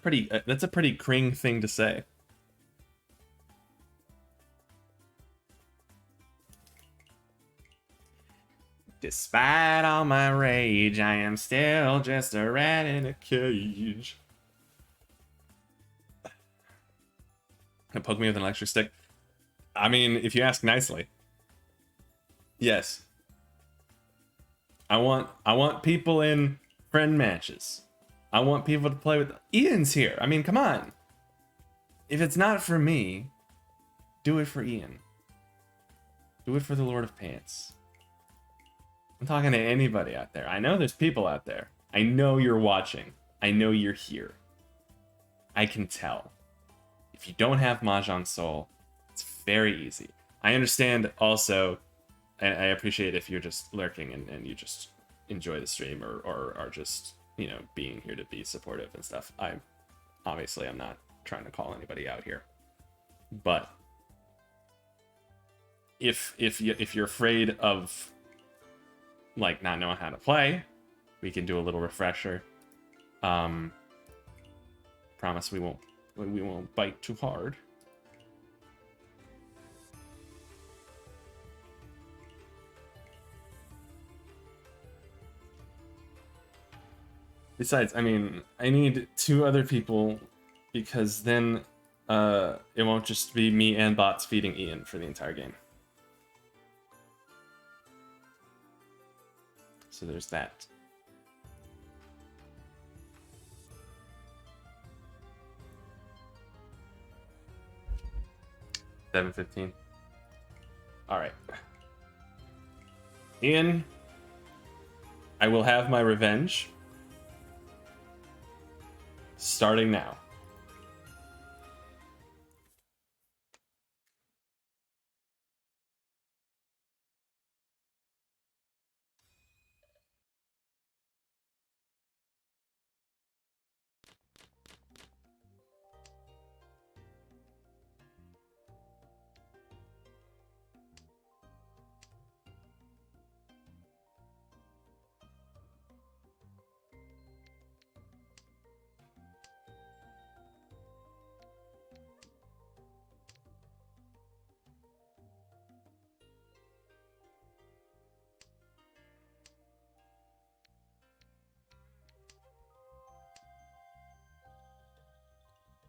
a pretty Kring thing to say. Despite all my rage, I am still just a rat in a cage. Poke me with an electric stick. I mean, if you ask nicely. Yes. I want people in friend matches. I want people to play with. Ian's here. I mean, come on. If it's not for me, do it for Ian. Do it for the Lord of Pants. I'm talking to anybody out there. I know there's people out there. I know you're watching. I know you're here. I can tell. If you don't have Mahjong Soul, it's very easy. I understand also, and I appreciate if you're just lurking and you just enjoy the stream or are just, you know, being here to be supportive and stuff. I'm not trying to call anybody out here. But if you're afraid of like not knowing how to play, we can do a little refresher. Promise we won't bite too hard. Besides, I mean, I need 2 other people because then it won't just be me and bots feeding Ian for the entire game. So there's that. $7.15. All right. Ian, I will have my revenge. Starting now.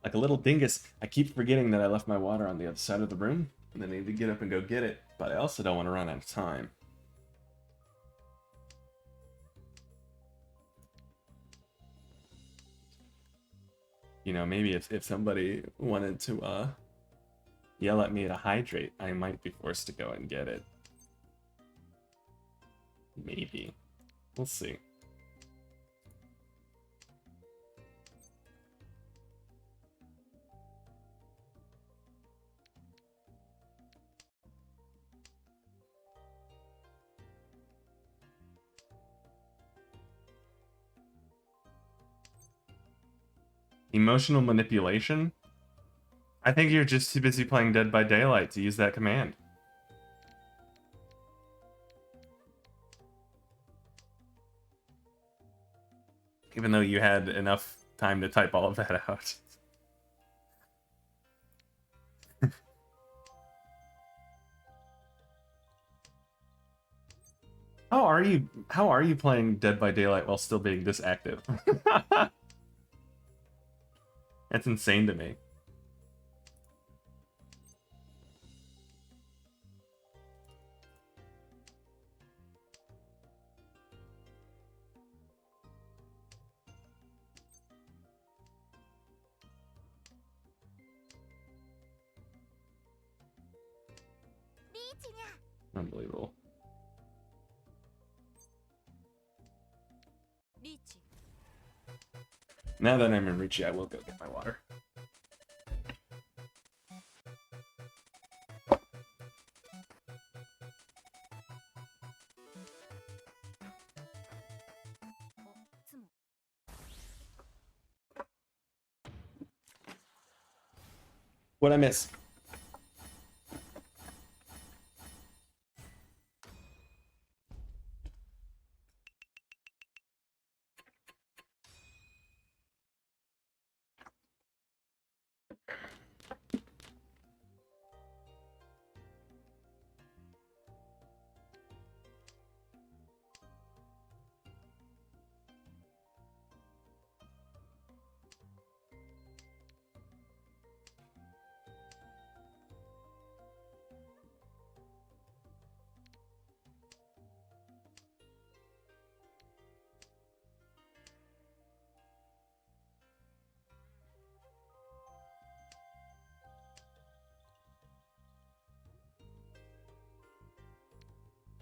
Like a little dingus. I keep forgetting that I left my water on the other side of the room, and I need to get up and go get it, but I also don't want to run out of time. You know, maybe if somebody wanted to yell at me to hydrate, I might be forced to go and get it. Maybe. We'll see. Emotional manipulation? I think you're just too busy playing Dead by Daylight to use that command. Even though you had enough time to type all of that out. How are you playing Dead by Daylight while still being this active? That's insane to me. Unbelievable. Now that I'm in Ricci, I will go get my water. What'd I miss?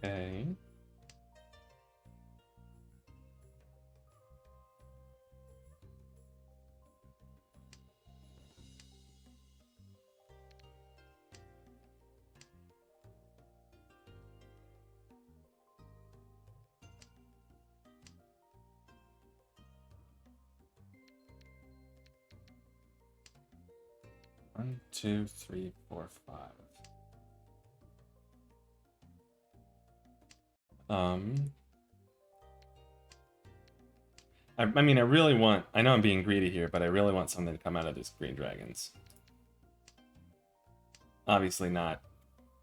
Okay. One, two, three, four, five. I mean, I really want... I know I'm being greedy here, but I really want something to come out of these green dragons. Obviously not.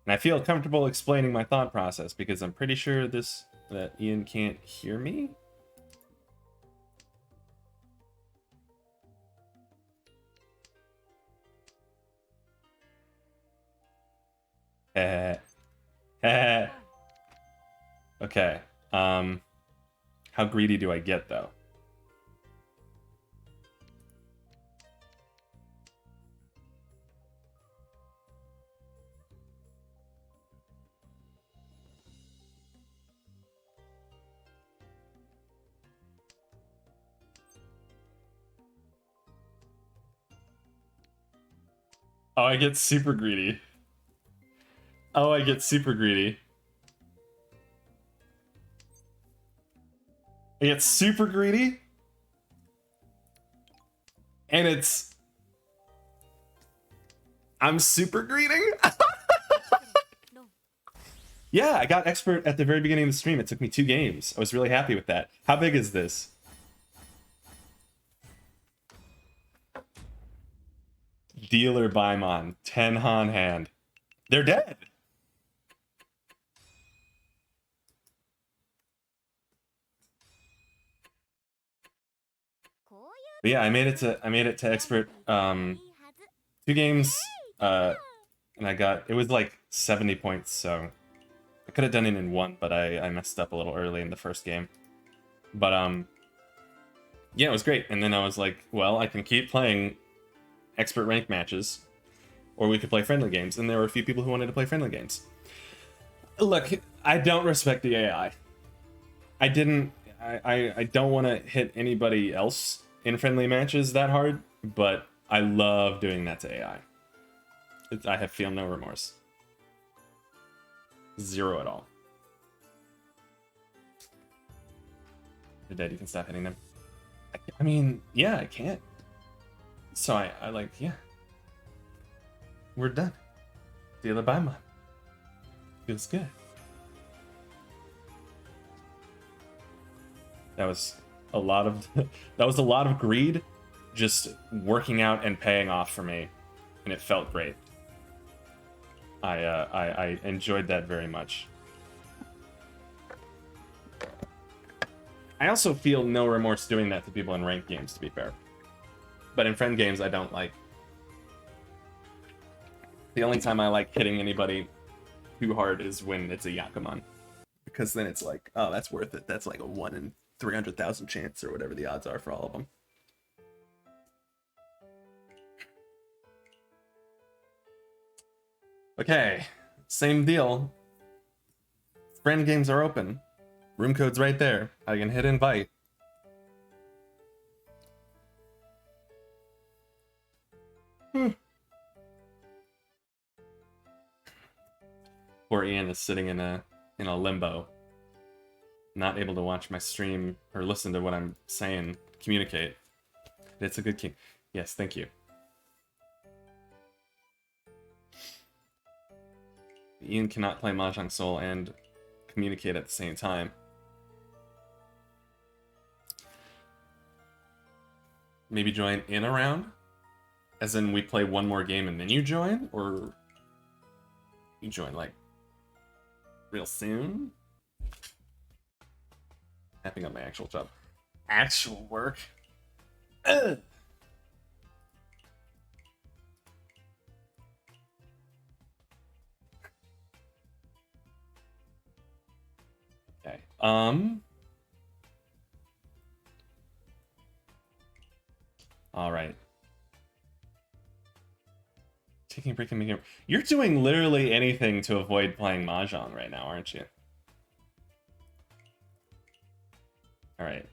And I feel comfortable explaining my thought process because I'm pretty sure that Ian can't hear me. Okay. How greedy do I get though? Oh, I get super greedy. Oh, I get super greedy. I get super greedy. And I'm super greedy? Yeah, I got expert at the very beginning of the stream. It took me 2 games. I was really happy with that. How big is this? Dealer Baimon, 10 Han hand. They're dead. But yeah, I made it to expert 2 games, and it was like 70 points, so I could have done it in one, but I messed up a little early in the first game. But yeah, it was great. And then I was like, well, I can keep playing expert rank matches, or we could play friendly games. And there were a few people who wanted to play friendly games. Look, I don't respect the AI. I didn't. I don't want to hit anybody else in friendly matches that hard, but I love doing that to AI. I feel no remorse. Zero at all. They're dead. You can stop hitting them. I mean, yeah, I can't. So I like, yeah. We're done. Deal it by mine. Feels good. That was a lot of greed just working out and paying off for me, and it felt great. I enjoyed that very much. I also feel no remorse doing that to people in ranked games, to be fair. But in friend games, I don't like. The only time I like hitting anybody too hard is when it's a Yakuman. Because then it's like, oh, that's worth it. That's like a 1 in 300,000 chance, or whatever the odds are for all of them. Okay, same deal. Friend games are open. Room code's right there. I can hit invite. Poor Ian is sitting in a limbo, not able to watch my stream or listen to what I'm saying, communicate. It's a good king. Yes, thank you. Ian cannot play Mahjong Soul and communicate at the same time. Maybe join in a round? As in we play one more game and then you join? Or you join like real soon? Tapping on my actual job. Actual work? Ugh. Okay. All right. Taking a break and making. You're doing literally anything to avoid playing Mahjong right now, aren't you? All right.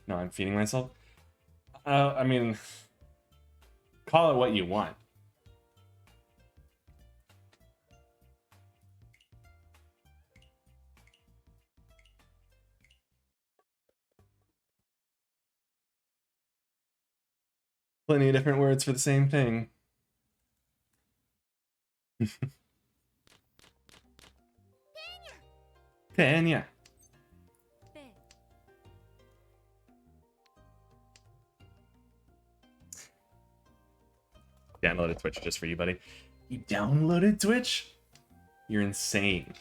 No, I'm feeding myself. I mean, call it what you want. Plenty of different words for the same thing. Pena. Downloaded Twitch just for you, buddy. You downloaded Twitch? You're insane.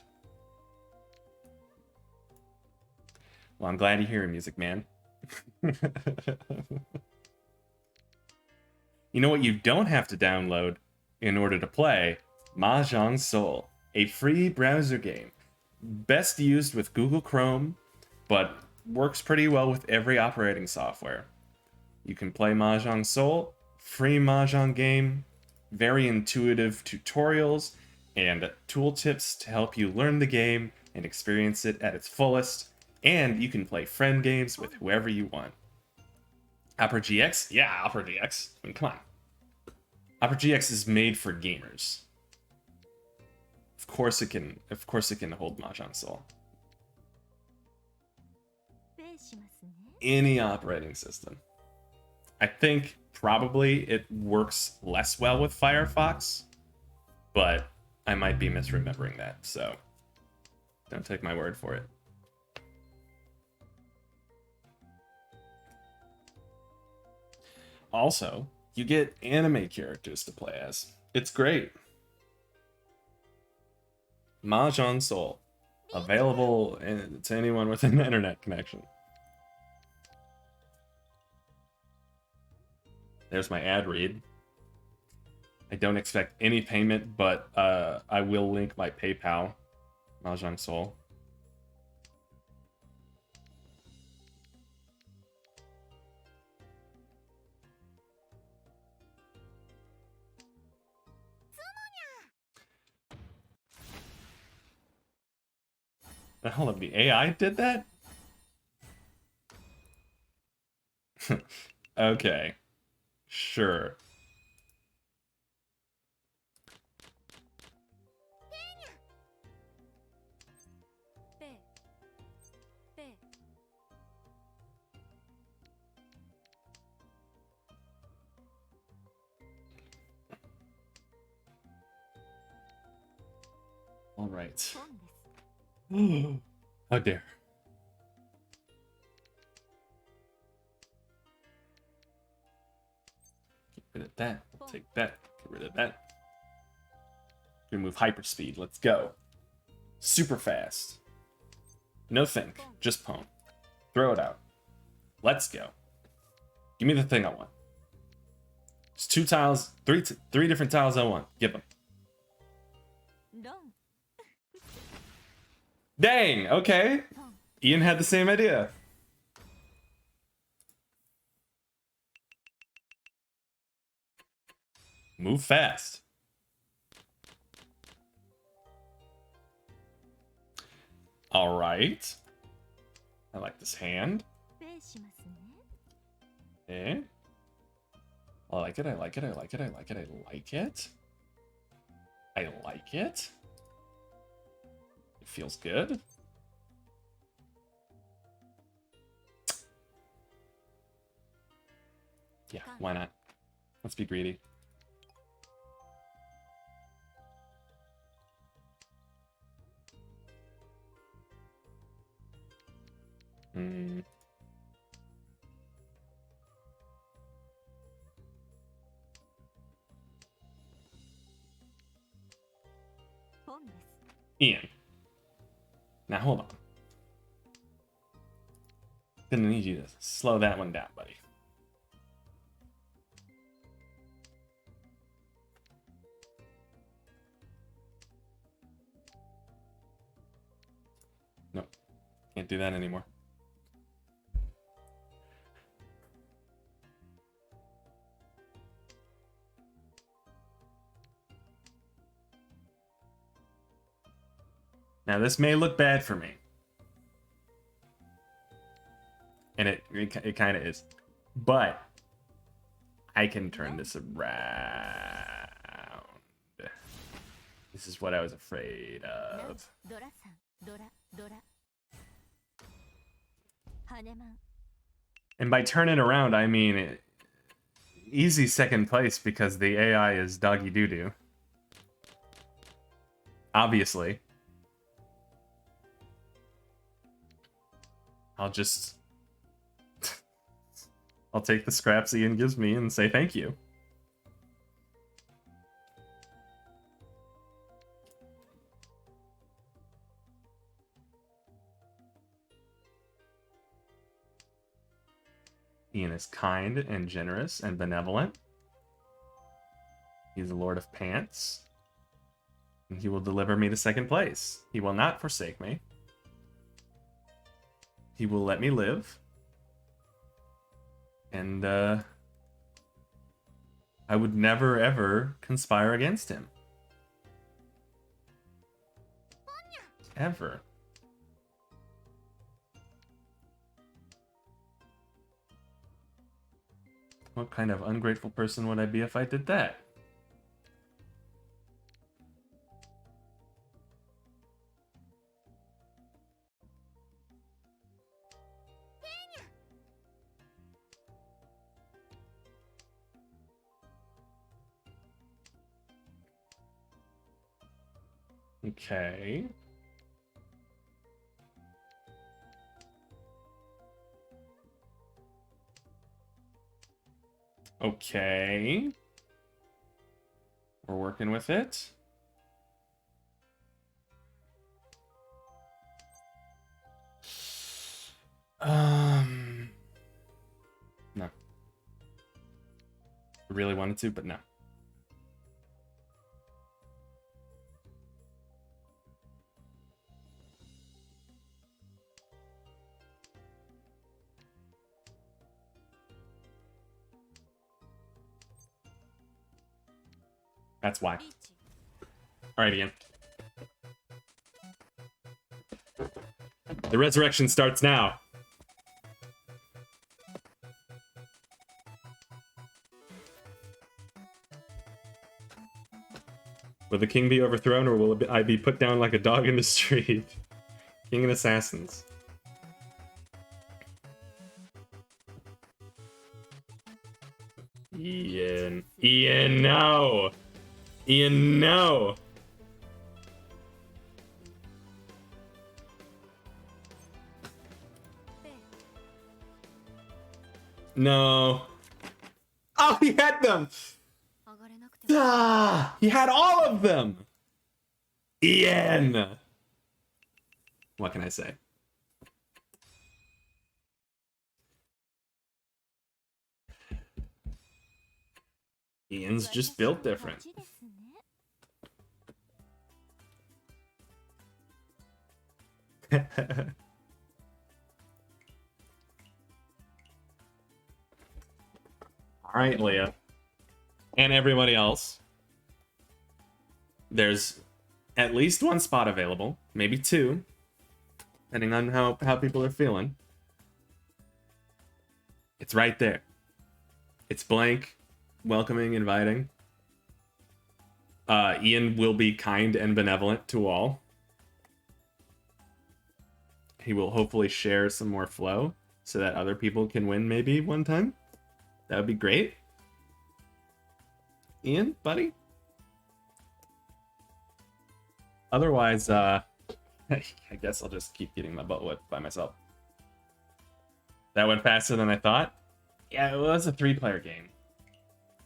Well, I'm glad you're here, Music Man. You know what you don't have to download in order to play? Mahjong Soul, a free browser game. Best used with Google Chrome, but works pretty well with every operating software. You can play Mahjong Soul, free Mahjong game, very intuitive tutorials, and tooltips to help you learn the game and experience it at its fullest. And you can play friend games with whoever you want. Opera GX? Yeah, Opera GX. I mean, come on. Opera GX is made for gamers. Of course it can hold Mahjong Soul. Any operating system. I think probably it works less well with Firefox, but I might be misremembering that, so don't take my word for it. Also, You get anime characters to play as. It's great. Mahjong Soul. Available to anyone with an internet connection. There's my ad read. I don't expect any payment, but I will link my PayPal. Mahjong Soul. Hold up, the AI did that? Okay. Sure. All right. How dare. Get rid of that. We'll take that. Get rid of that. Remove hyperspeed. Let's go. Super fast. No think. Just pwn. Throw it out. Let's go. Give me the thing I want. It's 2 tiles. Three different tiles I want. Give them. Dang, okay. Ian had the same idea. Move fast. All right. I like this hand. Eh? I like it, I like it, I like it, I like it, I like it. I like it. It feels good. Yeah, why not? Let's be greedy. Hmm. Ian. Now hold on. Gonna need you to slow that one down, buddy. Nope. Can't do that anymore. Now this may look bad for me. And it kind of is. But I can turn this around. This is what I was afraid of. And by turn it around, I mean easy second place because the AI is doggy doo-doo. Obviously. I'll take the scraps Ian gives me and say thank you. Ian is kind and generous and benevolent. He's the Lord of Pants. And he will deliver me to second place. He will not forsake me. He will let me live. And I would never ever conspire against him. Ever. What kind of ungrateful person would I be if I did that? Okay. Okay. We're working with it. No. I really wanted to, but no. That's why. Alright, Ian. The resurrection starts now. Will the king be overthrown, or will I be put down like a dog in the street? King and assassins. Ian. Ian, no! Ian, no! No. Oh, he had them! Ah, he had all of them! Ian! What can I say? Ian's just built different. Alright, Leah. And everybody else. There's at least one spot available. Maybe two. Depending on how people are feeling. It's right there. It's blank. Welcoming, inviting. Ian will be kind and benevolent to all. He will hopefully share some more flow so that other people can win maybe one time. That would be great. Ian, buddy? Otherwise, I guess I'll just keep getting my butt whipped by myself. That went faster than I thought. Yeah, it was a 3-player game.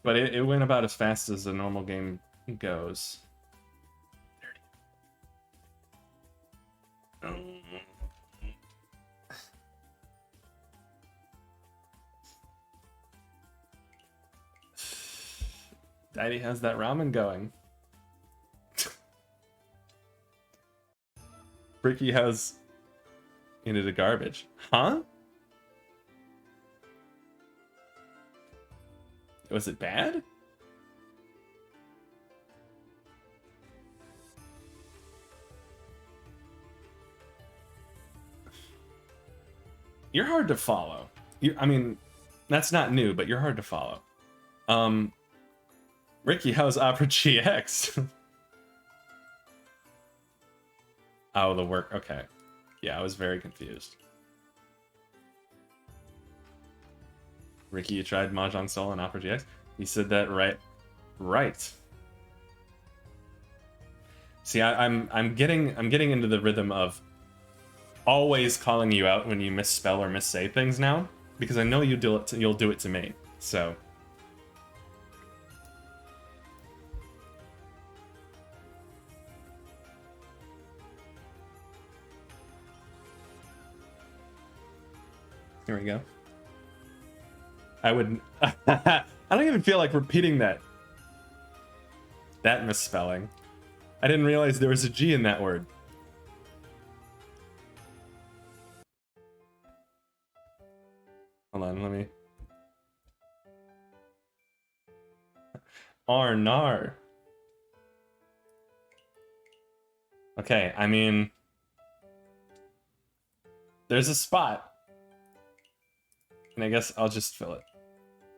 But it went about as fast as a normal game goes. 30. Daddy, how's that ramen going? Ricky, how's into the garbage? Huh? Was it bad? You're hard to follow. I mean, that's not new, but you're hard to follow. Ricky, how's Opera GX? Oh, the work. Okay. Yeah, I was very confused. Ricky, you tried Mahjong Soul and Opera GX? He said that right. Right. See, I'm getting into the rhythm of always calling you out when you misspell or missay things now, because I know you'll do it to me. So here we go. I would. I don't even feel like repeating that misspelling. I didn't realize there was a G in that word. Hold on, let me. Arnar. Okay, I mean, there's a spot. And I guess I'll just fill it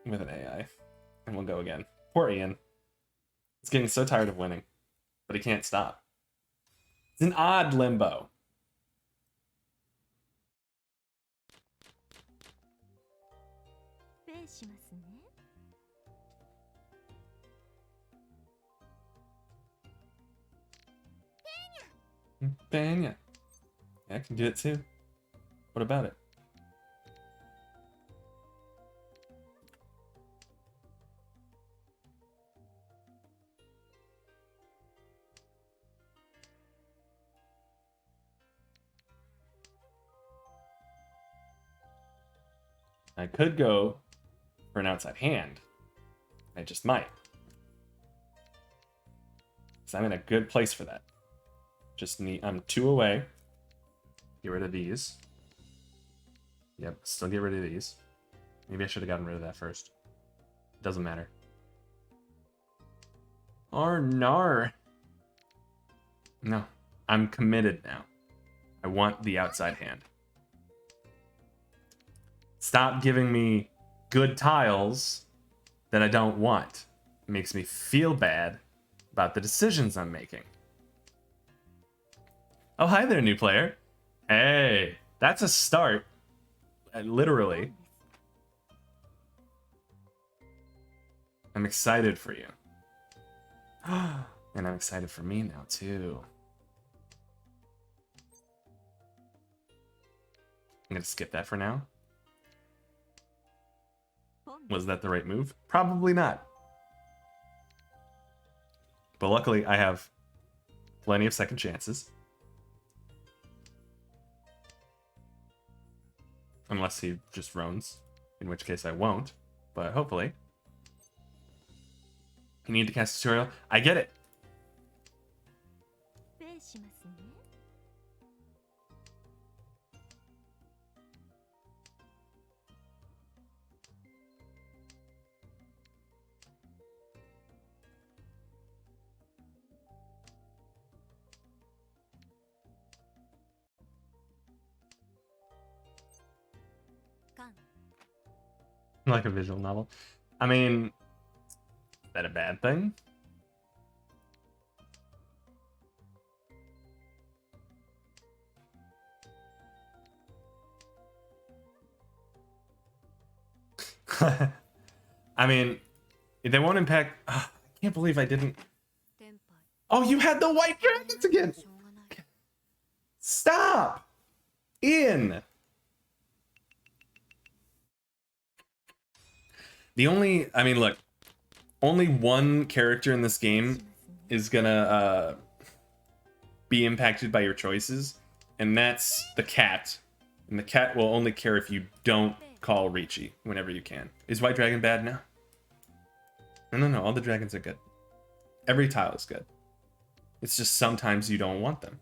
with an AI. And we'll go again. Poor Ian. He's getting so tired of winning. But he can't stop. It's an odd limbo. Banya. Yeah, I can do it too. What about it? I could go for an outside hand. I just might. So I'm in a good place for that. Just need, I'm 2 away. Get rid of these. Yep, still get rid of these. Maybe I should have gotten rid of that first. Doesn't matter. Or nar. No, I'm committed now. I want the outside hand. Stop giving me good tiles that I don't want. It makes me feel bad about the decisions I'm making. Oh, hi there, new player. Hey, that's a start. Literally. I'm excited for you. And I'm excited for me now, too. I'm gonna skip that for now. Was that the right move? Probably not. But luckily, I have plenty of second chances. Unless he just roams, in which case I won't. But hopefully. You need to cast a tutorial? I get it. Like a visual novel. I mean, is that a bad thing? I mean, they won't impact. I can't believe I didn't. Oh, you had the white dragons again. Stop. Ian. The only, I mean, look, only one character in this game is gonna be impacted by your choices, and that's the cat. And the cat will only care if you don't call Ricci whenever you can. Is White Dragon bad now? No, all the dragons are good. Every tile is good. It's just sometimes you don't want them.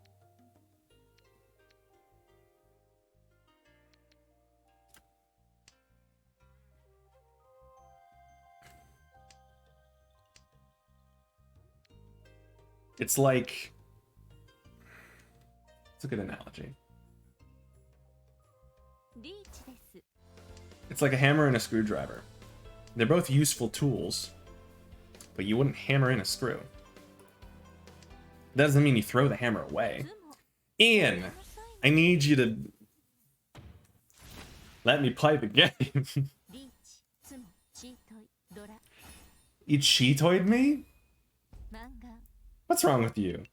It's like... It's a good analogy. It's like a hammer and a screwdriver. They're both useful tools, but you wouldn't hammer in a screw. That doesn't mean you throw the hammer away. Ian, I need you to let me play the game. You cheatoid me? What's wrong with you?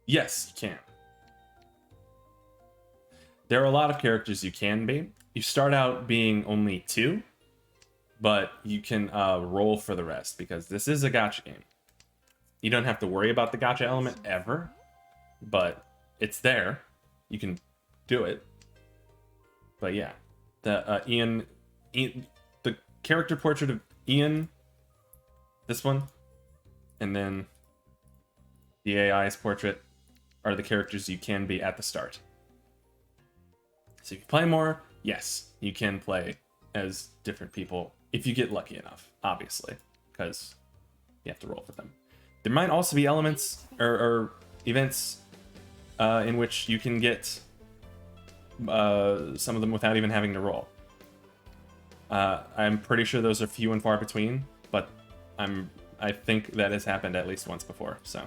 Yes, you can. There are a lot of characters you can be. You start out being only 2, but you can roll for the rest because this is a gacha game. You don't have to worry about the gacha element ever, but it's there. You can do it. But yeah, the Ian, the character portrait of Ian, this one, and then the AI's portrait are the characters you can be at the start. So if you play more, yes, you can play as different people if you get lucky enough, obviously, because you have to roll for them. There might also be elements or events in which you can get some of them without even having to roll. I'm pretty sure those are few and far between, but I think that has happened at least once before, so.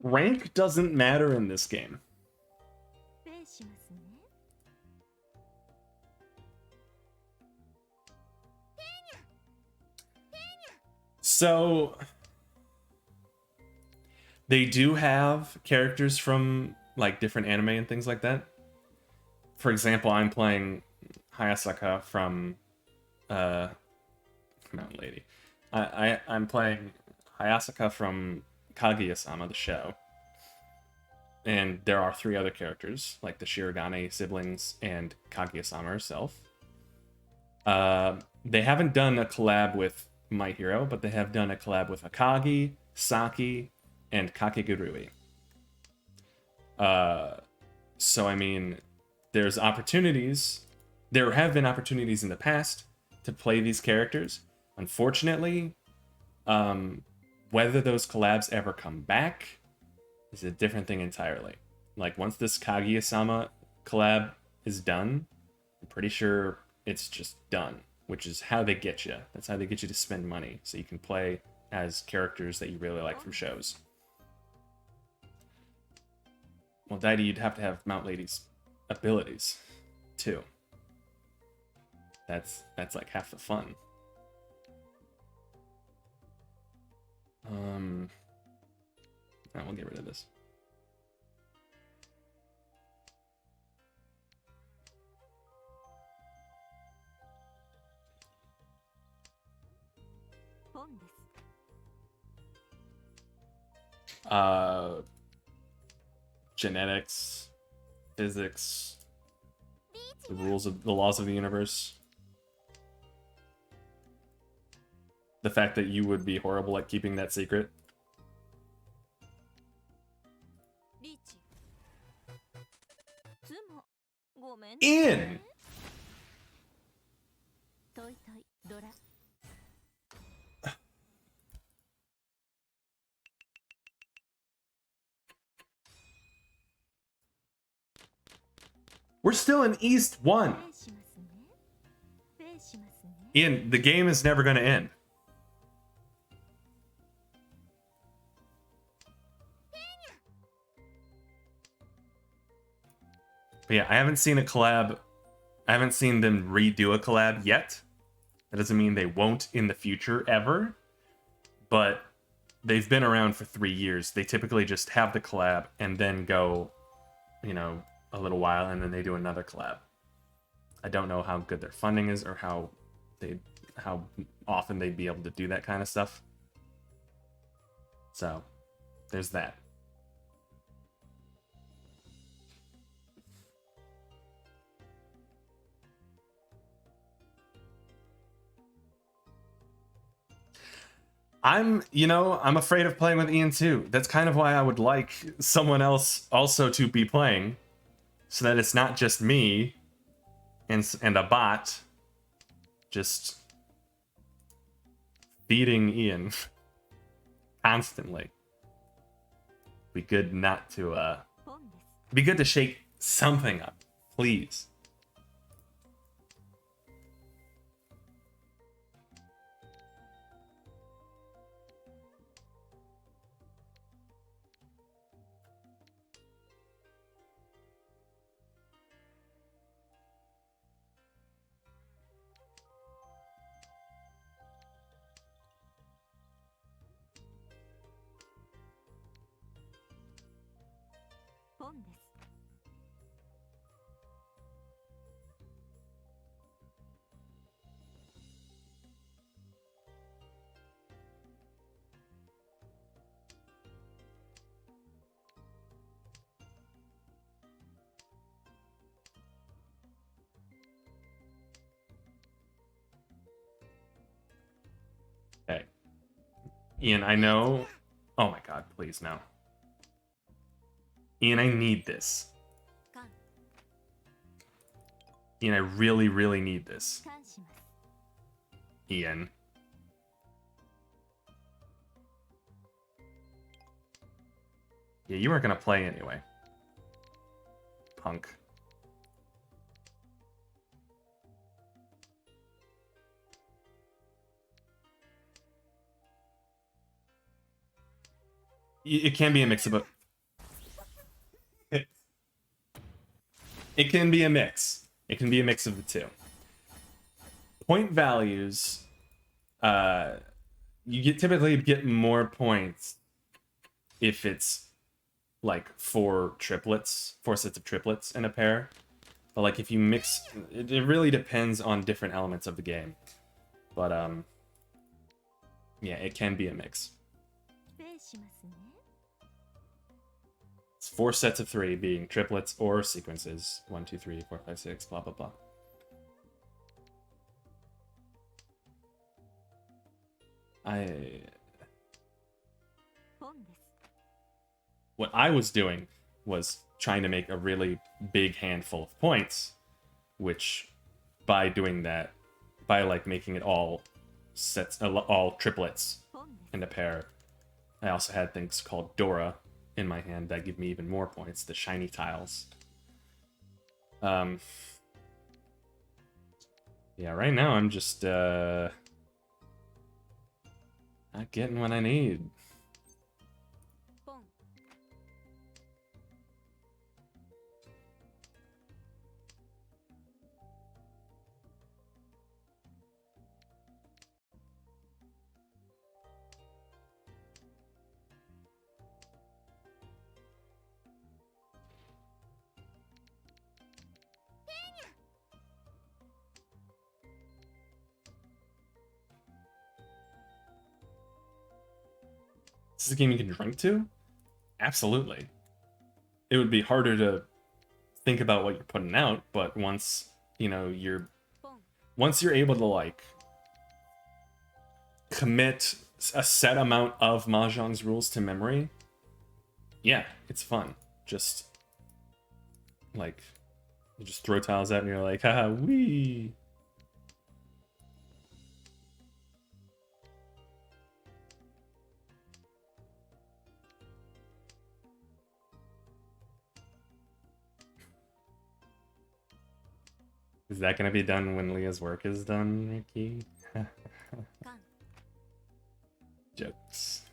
Rank doesn't matter in this game. So they do have characters from like different anime and things like that. For example, I'm playing Hayasaka from Mountain Lady. I'm playing Hayasaka from Kaguya-sama, the show. And there are 3 other characters, like the Shirogane siblings and Kaguya-sama herself. They haven't done a collab with My Hero, but they have done a collab with Akagi, Saki, and Kakegurui. So, I mean, there's opportunities. There have been opportunities in the past to play these characters. Unfortunately, whether those collabs ever come back is a different thing entirely. Like, once this Kaguya-sama collab is done, I'm pretty sure it's just done, which is how they get you. That's how they get you to spend money, so you can play as characters that you really like from shows. Well, Daidi, you'd have to have Mount Lady's abilities, too. That's like half the fun. We'll get rid of this. Genetics, physics, the laws of the universe. The fact that you would be horrible at keeping that secret. Ian! We're still in East 1. Ian, the game is never going to end. But yeah, I haven't seen a collab. I haven't seen them redo a collab yet. That doesn't mean they won't in the future ever. But they've been around for 3 years. They typically just have the collab and then go, you know, a little while and then they do another collab. I don't know how good their funding is or how often they'd be able to do that kind of stuff. So, there's that. I'm afraid of playing with Ian too. That's kind of why I would like someone else also to be playing, so that it's not just me and a bot just feeding Ian constantly. Be good not to be good to shake something up, please. Okay. Ian, I know. Oh my god, please, no. Ian, I need this. Ian, I really, really need this. Ian. Yeah, you weren't gonna play anyway. Punk. It can be a mix of both. It can be a mix. It can be a mix of the two. Point values, you typically get more points if it's like four sets of triplets in a pair. But like if you mix, it really depends on different elements of the game. But yeah, it can be a mix. It's 4 sets of 3 being triplets or sequences. 1, 2, 3, 4, 5, 6, blah blah blah. What I was doing was trying to make a really big handful of points, which by doing that, by like making it all triplets in a pair, I also had things called Dora in my hand that give me even more points, the shiny tiles. Yeah, right now I'm just not getting what I need. This is a game you can drink to? Absolutely. It would be harder to think about what you're putting out, but once, you know, once you're able to like commit a set amount of Mahjong's rules to memory, yeah, it's fun. Just like you just throw tiles out and you're like, haha, wee. Is that gonna be done when Leah's work is done, Ricky? Jokes.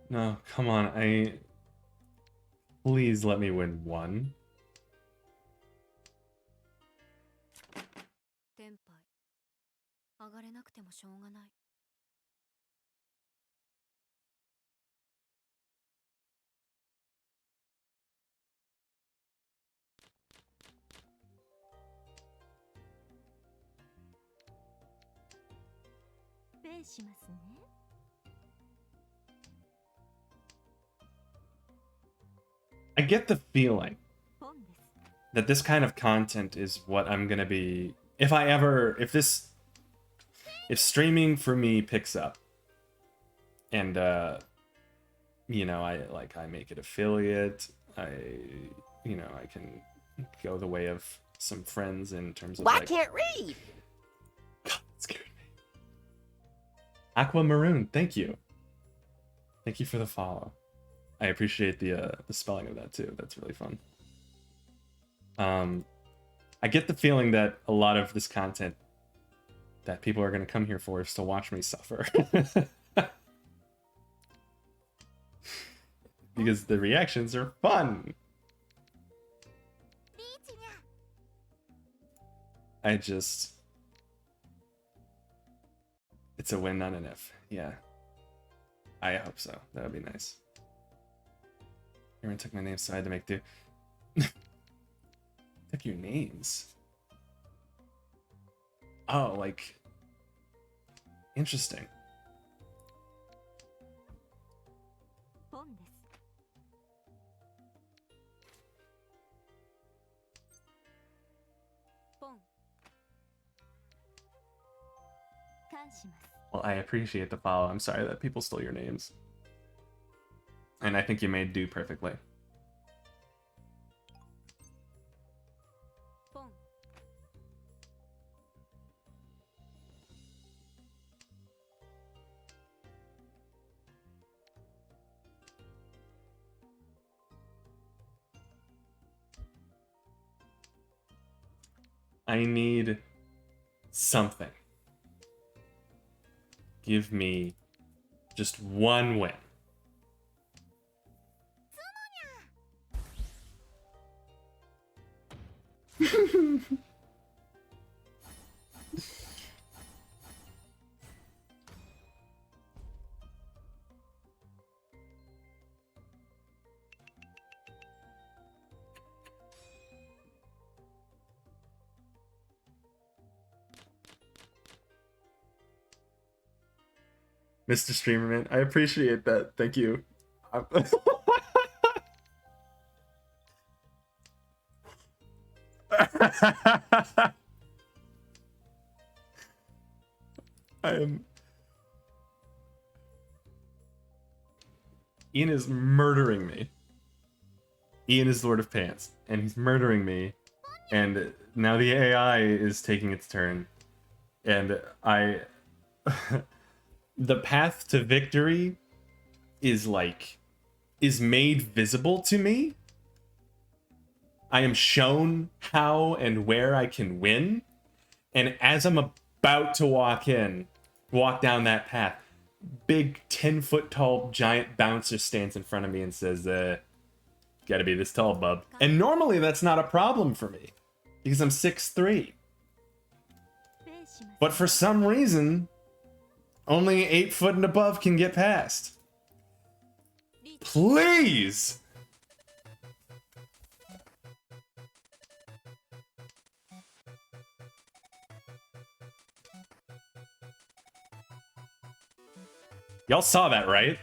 No, come on, please let me win one. I get the feeling that this kind of content is what I'm gonna be if streaming for me picks up and you know, I make it affiliate, I can go the way of some friends in terms of I can't read. God, that scared me. Aquamaroon, thank you. Thank you for the follow. I appreciate the spelling of that too. That's really fun. I get the feeling that a lot of this content that people are going to come here for is to watch me suffer. Because the reactions are fun. It's a win, not an if. Yeah. I hope so. That would be nice. Everyone took my name, so I had to make do. Took your names? Oh, like... Interesting. Well, I appreciate the follow. I'm sorry that people stole your names. And I think you made do perfectly. I need something. Give me just one win. Mr. Streamerman, I appreciate that. Thank you. I am. Ian is murdering me. Ian is Lord of Pants, and he's murdering me. And now the AI is taking its turn. And the path to victory is made visible to me. I am shown how and where I can win. And as I'm about to walk down that path, big 10-foot tall giant bouncer stands in front of me and says, gotta be this tall, bub. And normally that's not a problem for me because I'm 6'3". But for some reason, only 8 foot and above can get past. Please! Y'all saw that, right?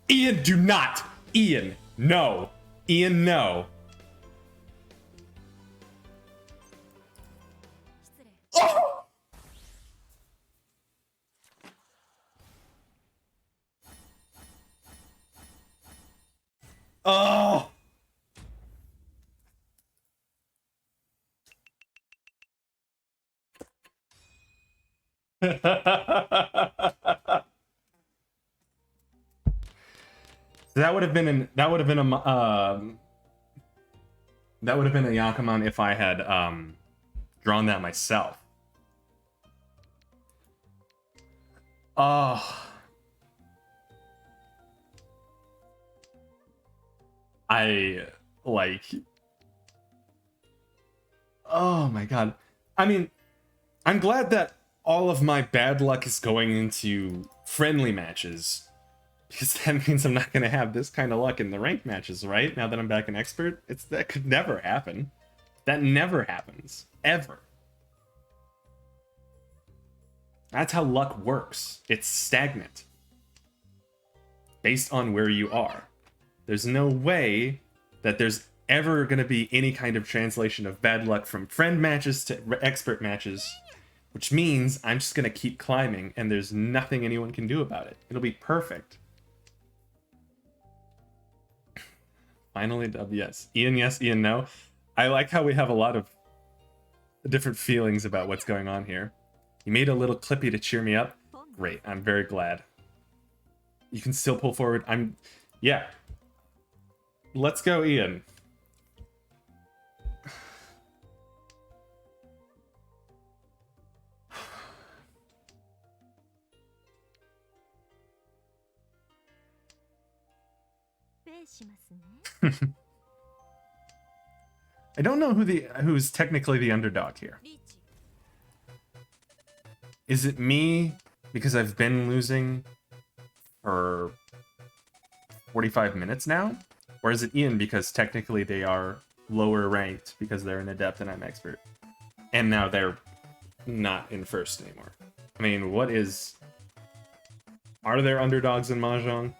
Ian, do not! Ian, no! Ian, no! Oh! Oh! That would have been a Yakuman if I had drawn that myself. Oh. Oh my god. I mean, I'm glad that all of my bad luck is going into friendly matches. Because that means I'm not going to have this kind of luck in the ranked matches, right? Now that I'm back in expert, that could never happen. That never happens. Ever. That's how luck works. It's stagnant. Based on where you are. There's no way that there's ever going to be any kind of translation of bad luck from friend matches to expert matches. Which means I'm just going to keep climbing and there's nothing anyone can do about it. It'll be perfect. Finally, dub, yes. Ian, yes. Ian, no. I like how we have a lot of different feelings about what's going on here. You made a little clippy to cheer me up. Great. I'm very glad. You can still pull forward. Yeah. Let's go, Ian. I don't know who's technically the underdog here. Is it me because I've been losing for 45 minutes now? Or is it Ian because technically they are lower ranked because they're an adept and I'm expert? And now they're not in first anymore. I mean, are there underdogs in Mahjong?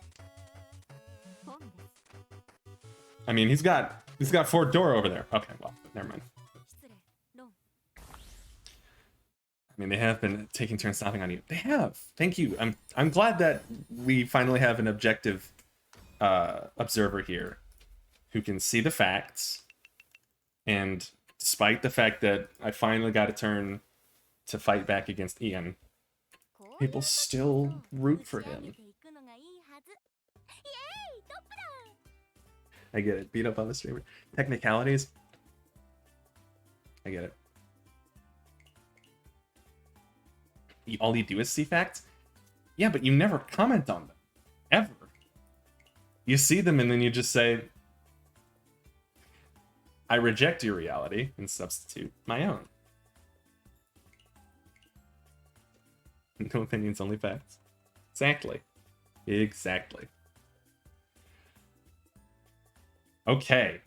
I mean, he's got Fort Door over there. Okay, well, never mind. I mean, they have been taking turns stopping on you. They have. Thank you. I'm glad that we finally have an objective observer here who can see the facts. And despite the fact that I finally got a turn to fight back against Ian, people still root for him. I get it. Beat up on the streamer. Technicalities. I get it. All you do is see facts? Yeah, but you never comment on them. Ever. You see them and then you just say, I reject your reality and substitute my own. No opinions, only facts. Exactly. Exactly. Okay.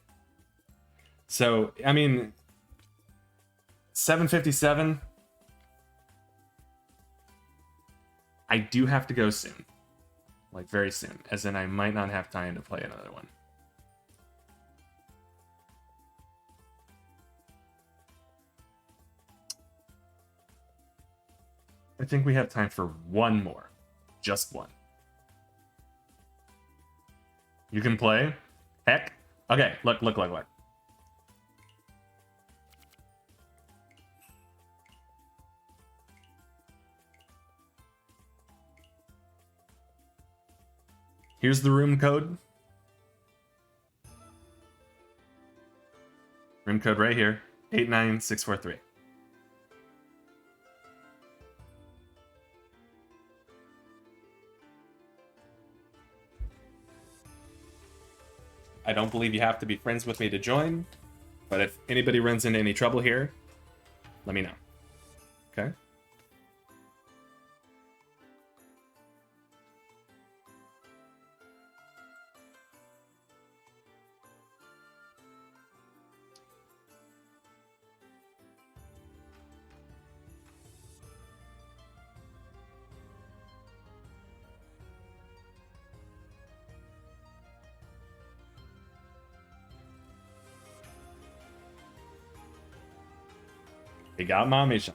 So, I mean, 7:57. I do have to go soon. Like, very soon. As in, I might not have time to play another one. I think we have time for one more. Just one. You can play? Heck. Okay, look. Here's the room code. Room code right here. 89643. I don't believe you have to be friends with me to join, but if anybody runs into any trouble here, let me know. Okay? He got mommy shot.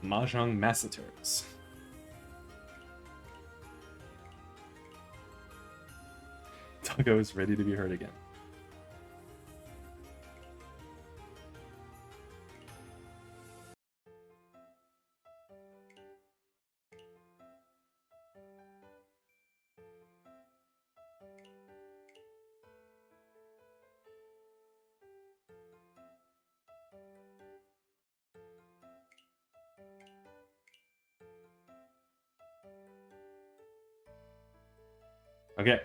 Mahjong Massacres. Doggo is ready to be heard again. Okay,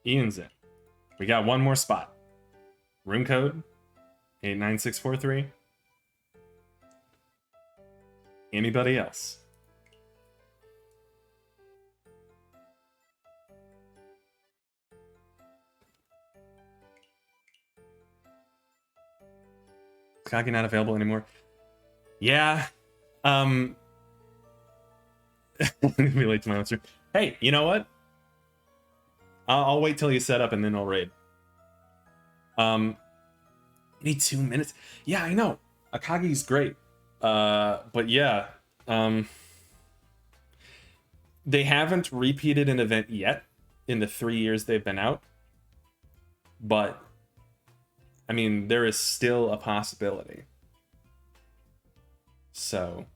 Ian's in. We got one more spot. Room code 89643. Anybody else? Kage not available anymore? Yeah. I'm gonna be late to my answer. Hey, you know what? I'll wait till you set up and then I'll raid. Need 2 minutes. Yeah, I know. Akagi's great. But yeah. They haven't repeated an event yet in the 3 years they've been out. But I mean, there is still a possibility. So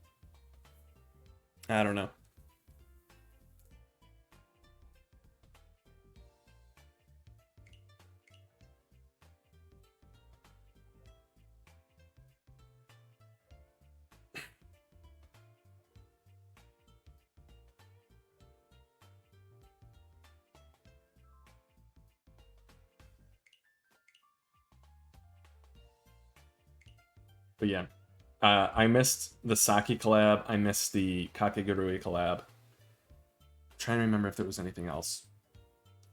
I don't know. But yeah, I missed the Saki collab. I missed the Kakegurui collab. I'm trying to remember if there was anything else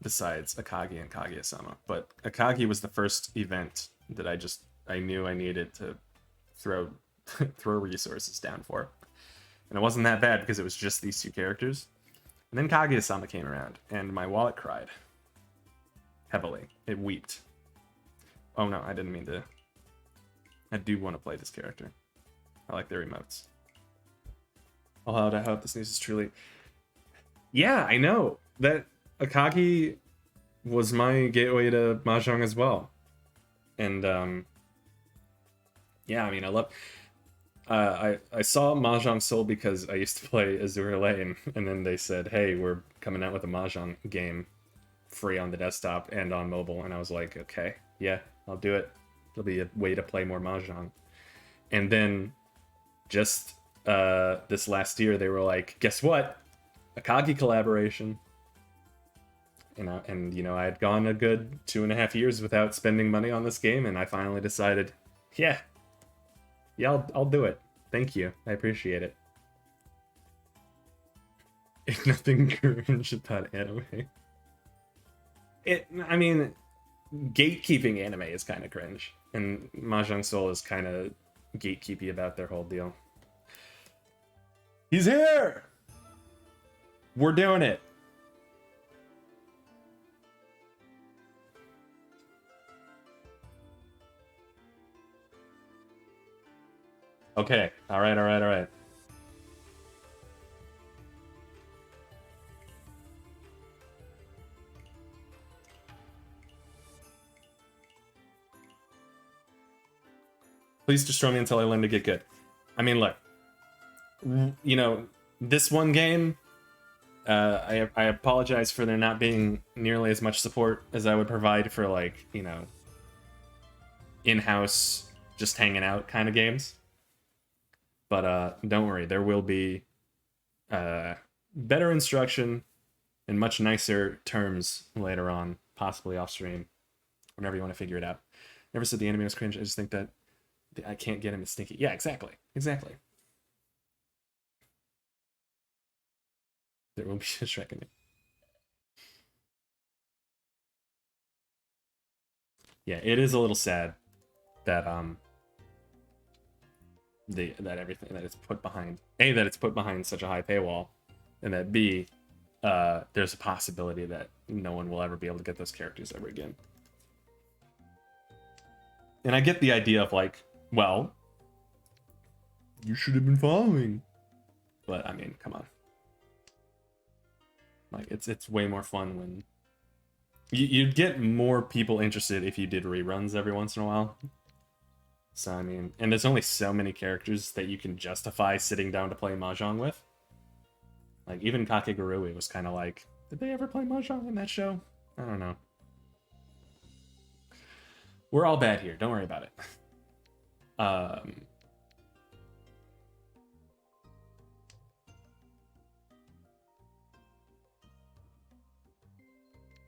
besides Akagi and Kaguya-sama. But Akagi was the first event that I knew I needed to throw throw resources down for. And it wasn't that bad because it was just these two characters. And then Kaguya-sama came around, and my wallet cried. Heavily. It weeped. Oh no, I didn't mean to. I do want to play this character. I like their emotes. Oh, I hope this news is truly... Yeah, I know. That Akagi was my gateway to Mahjong as well. And, yeah, I mean, I saw Mahjong Soul because I used to play Azure Lane, and then they said, "Hey, we're coming out with a Mahjong game, free on the desktop and on mobile," and I was like, "Okay, yeah, I'll do it. It'll be a way to play more Mahjong." And then just this last year, they were like, "Guess what? A Kagi collaboration." I had gone a good 2.5 years without spending money on this game, and I finally decided, yeah, I'll do it. Thank you, I appreciate it. If nothing cringe about anime, I mean, gatekeeping anime is kind of cringe, and Mahjong Soul is kind of gatekeepy about their whole deal. He's here. We're doing it. Okay. All right. Please destroy me until I learn to get good. I mean, look, this one game, I apologize for there not being nearly as much support as I would provide for, like, in-house, just hanging out kind of games. But don't worry, there will be better instruction and much nicer terms later on, possibly off stream, whenever you want to figure it out. Never said the anime was cringe. I just think that I can't get him as stinky. Yeah, exactly. There will be a Shrek in it. Yeah, it is a little sad that that everything that it's put behind that it's put behind such a high paywall, and that B, there's a possibility that no one will ever be able to get those characters ever again. And I get the idea of, like, well, you should have been following, but I mean, come on, like, it's way more fun when you'd get more people interested if you did reruns every once in a while. So, I mean, and there's only so many characters that you can justify sitting down to play Mahjong with. Like, even Kakegurui was kind of like, did they ever play Mahjong in that show? I don't know. We're all bad here. Don't worry about it.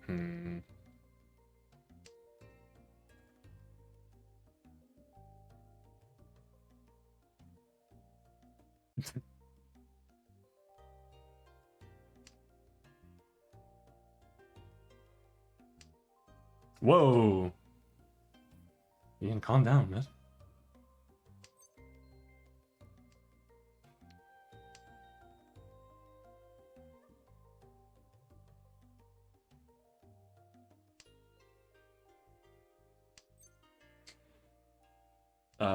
Hmm. Whoa. You can calm down, man.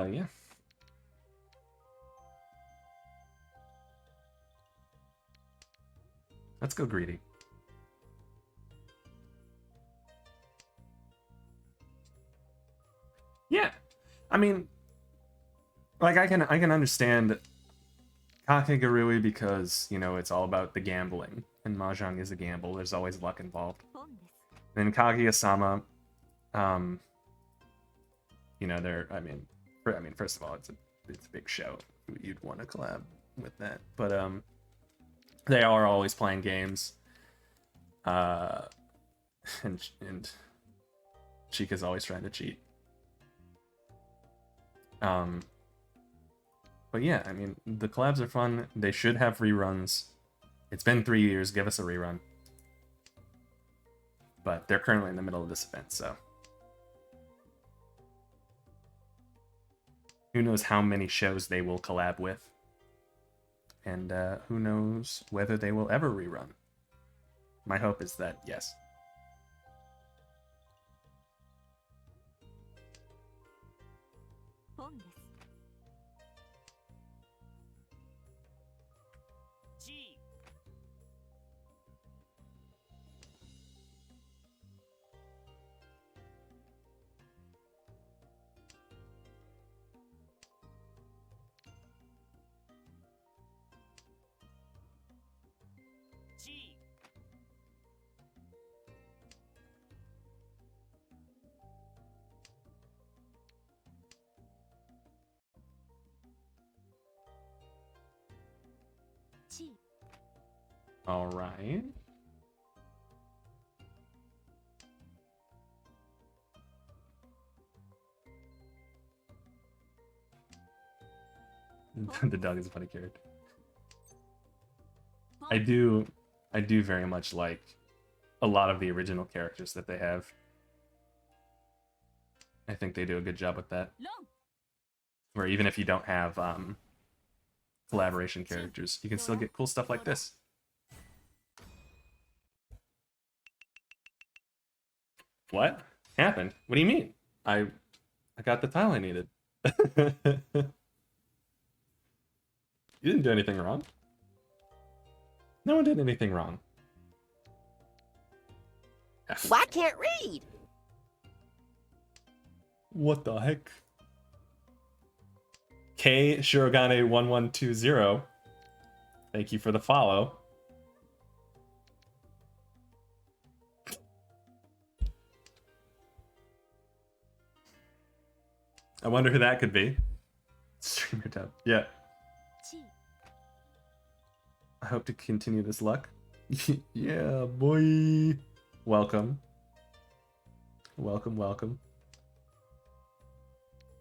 Yeah. Let's go greedy. Yeah. I mean, like, I can understand Kakegurui because, it's all about the gambling, and Mahjong is a gamble. There's always luck involved. Then Kaguya-sama, first of all, it's a big show. You'd want to collab with that, but they are always playing games. And Chica's always trying to cheat. But yeah, I mean, the collabs are fun. They should have reruns. It's been 3 years. Give us a rerun. But they're currently in the middle of this event, so who knows how many shows they will collab with, and who knows whether they will ever rerun. My hope is that yes. All right. The dog is a funny character. I do very much like a lot of the original characters that they have. I think they do a good job with that. Where even if you don't have collaboration characters, you can still get cool stuff like this. What happened? What do you mean? I got the tile I needed. You didn't do anything wrong. No one did anything wrong. F. Well, I can't read. What the heck? K Shirogane 1120. Thank you for the follow. I wonder who that could be. Streamer tab. Yeah. I hope to continue this luck. Yeah, boy. Welcome. Welcome, welcome.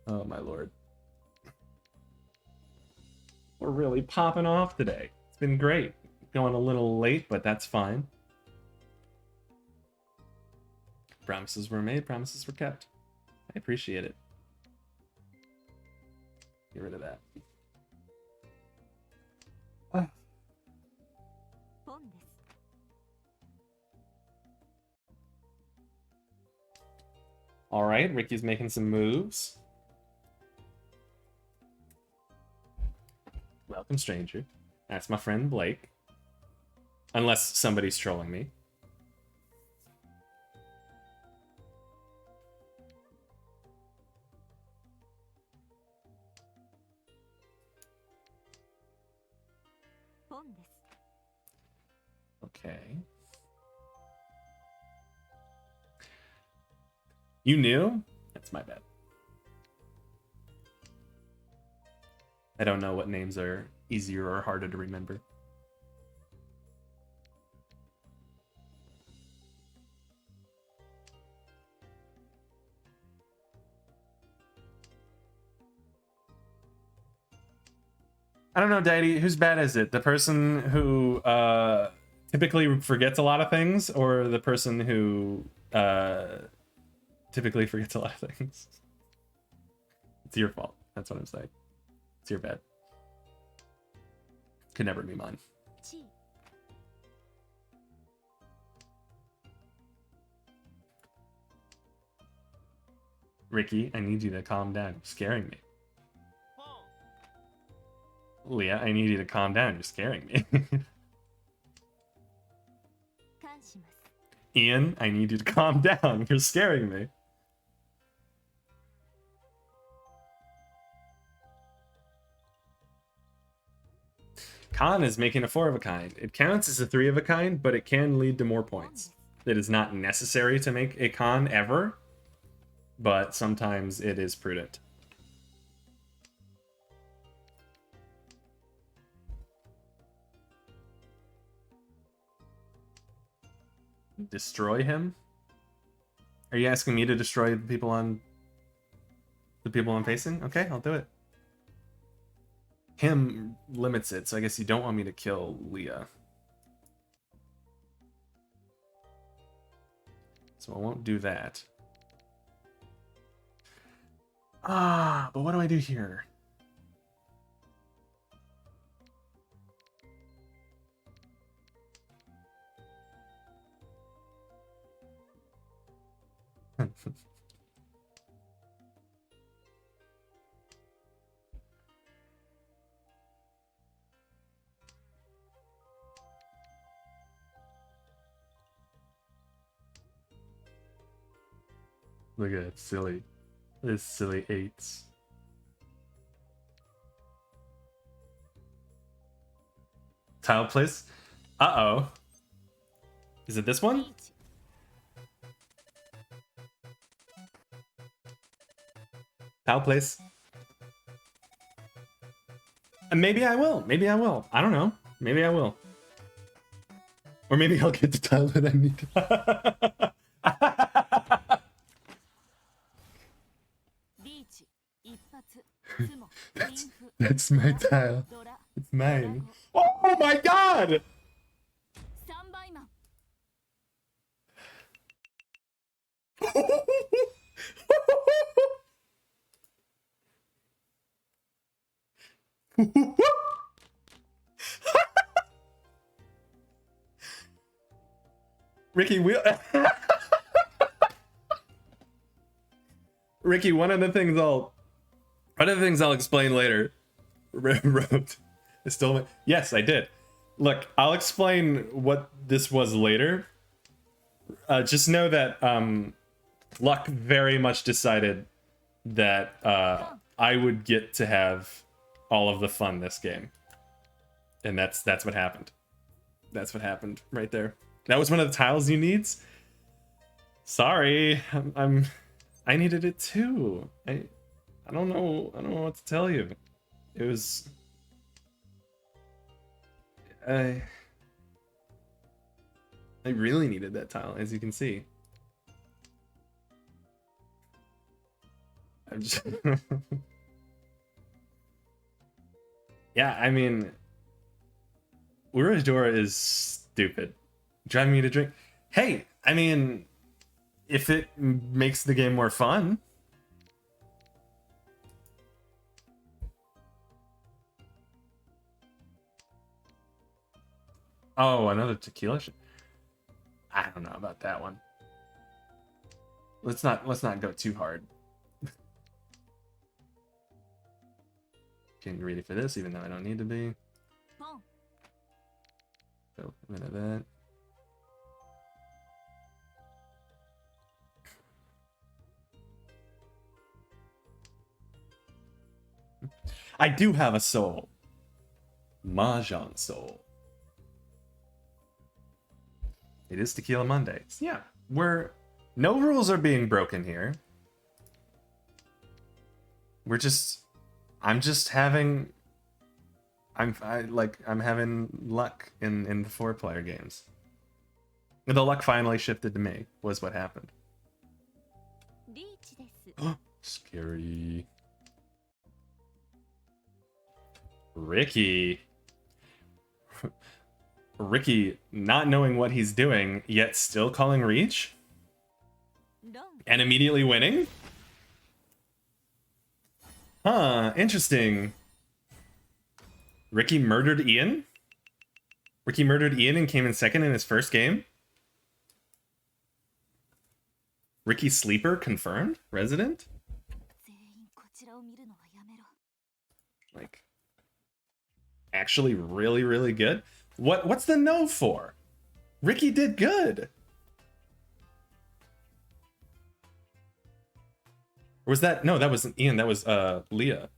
Oh, my lord. We're really popping off today. It's been great. Going a little late, but that's fine. Promises were made, promises were kept. I appreciate it. Get rid of that. All right, Ricky's making some moves. Welcome, stranger. That's my friend Blake. Unless somebody's trolling me. Okay. You knew? That's my bad. I don't know what names are easier or harder to remember. I don't know, Daddy. Whose bad is it? The person who typically forgets a lot of things, or the person who typically forgets a lot of things? It's your fault. That's what I'm saying. It's your bad. Could never be mine. Ricky, I need you to calm down. You're scaring me. Leah, I need you to calm down. You're scaring me. Ian, I need you to calm down. You're scaring me. Khan is making a 4 of a kind. It counts as a 3 of a kind, but it can lead to more points. It is not necessary to make a Khan ever, but sometimes it is prudent. Destroy him? Are you asking me to destroy the people I'm facing? Okay, I'll do it. Him limits it, so I guess you don't want me to kill Leah. So I won't do that. Ah, but what do I do here? Look at that silly. This silly 8s. Tile place? Uh-oh. Is it this one? Tile place. Maybe I will. Maybe I will. I don't know. Maybe I will. Or maybe I'll get the tile that I need. That's my tile. It's mine. Oh my god! Ricky, Ricky, one of the things I'll explain later. Wrote, yes, I did. Look, I'll explain what this was later. Just know that Luck very much decided that I would get to have all of the fun this game, and that's what happened. That's what happened right there. That was one of the tiles you needs. Sorry, I needed it too. I don't know what to tell you. It was I really needed that tile, as you can see. I'm just yeah, I mean, Uradora is stupid. Driving me to drink. Hey, I mean, if it makes the game more fun. Oh, another tequila. I don't know about that one. Let's not go too hard. Getting ready for this, even though I don't need to be. So, a minute of that. I do have a soul. Mahjong soul. It is Tequila Mondays. Yeah, no rules are being broken here. I'm having luck in the 4-player games. The luck finally shifted to me, was what happened. Scary. Ricky not knowing what he's doing, yet still calling reach? And immediately winning? Huh, interesting. Ricky murdered Ian? Ricky murdered Ian and came in second in his first game? Ricky Sleeper confirmed? Resident? Like, actually really, really good? What's the no for? Ricky did good. Or was that... No, that wasn't Ian. That was Leah.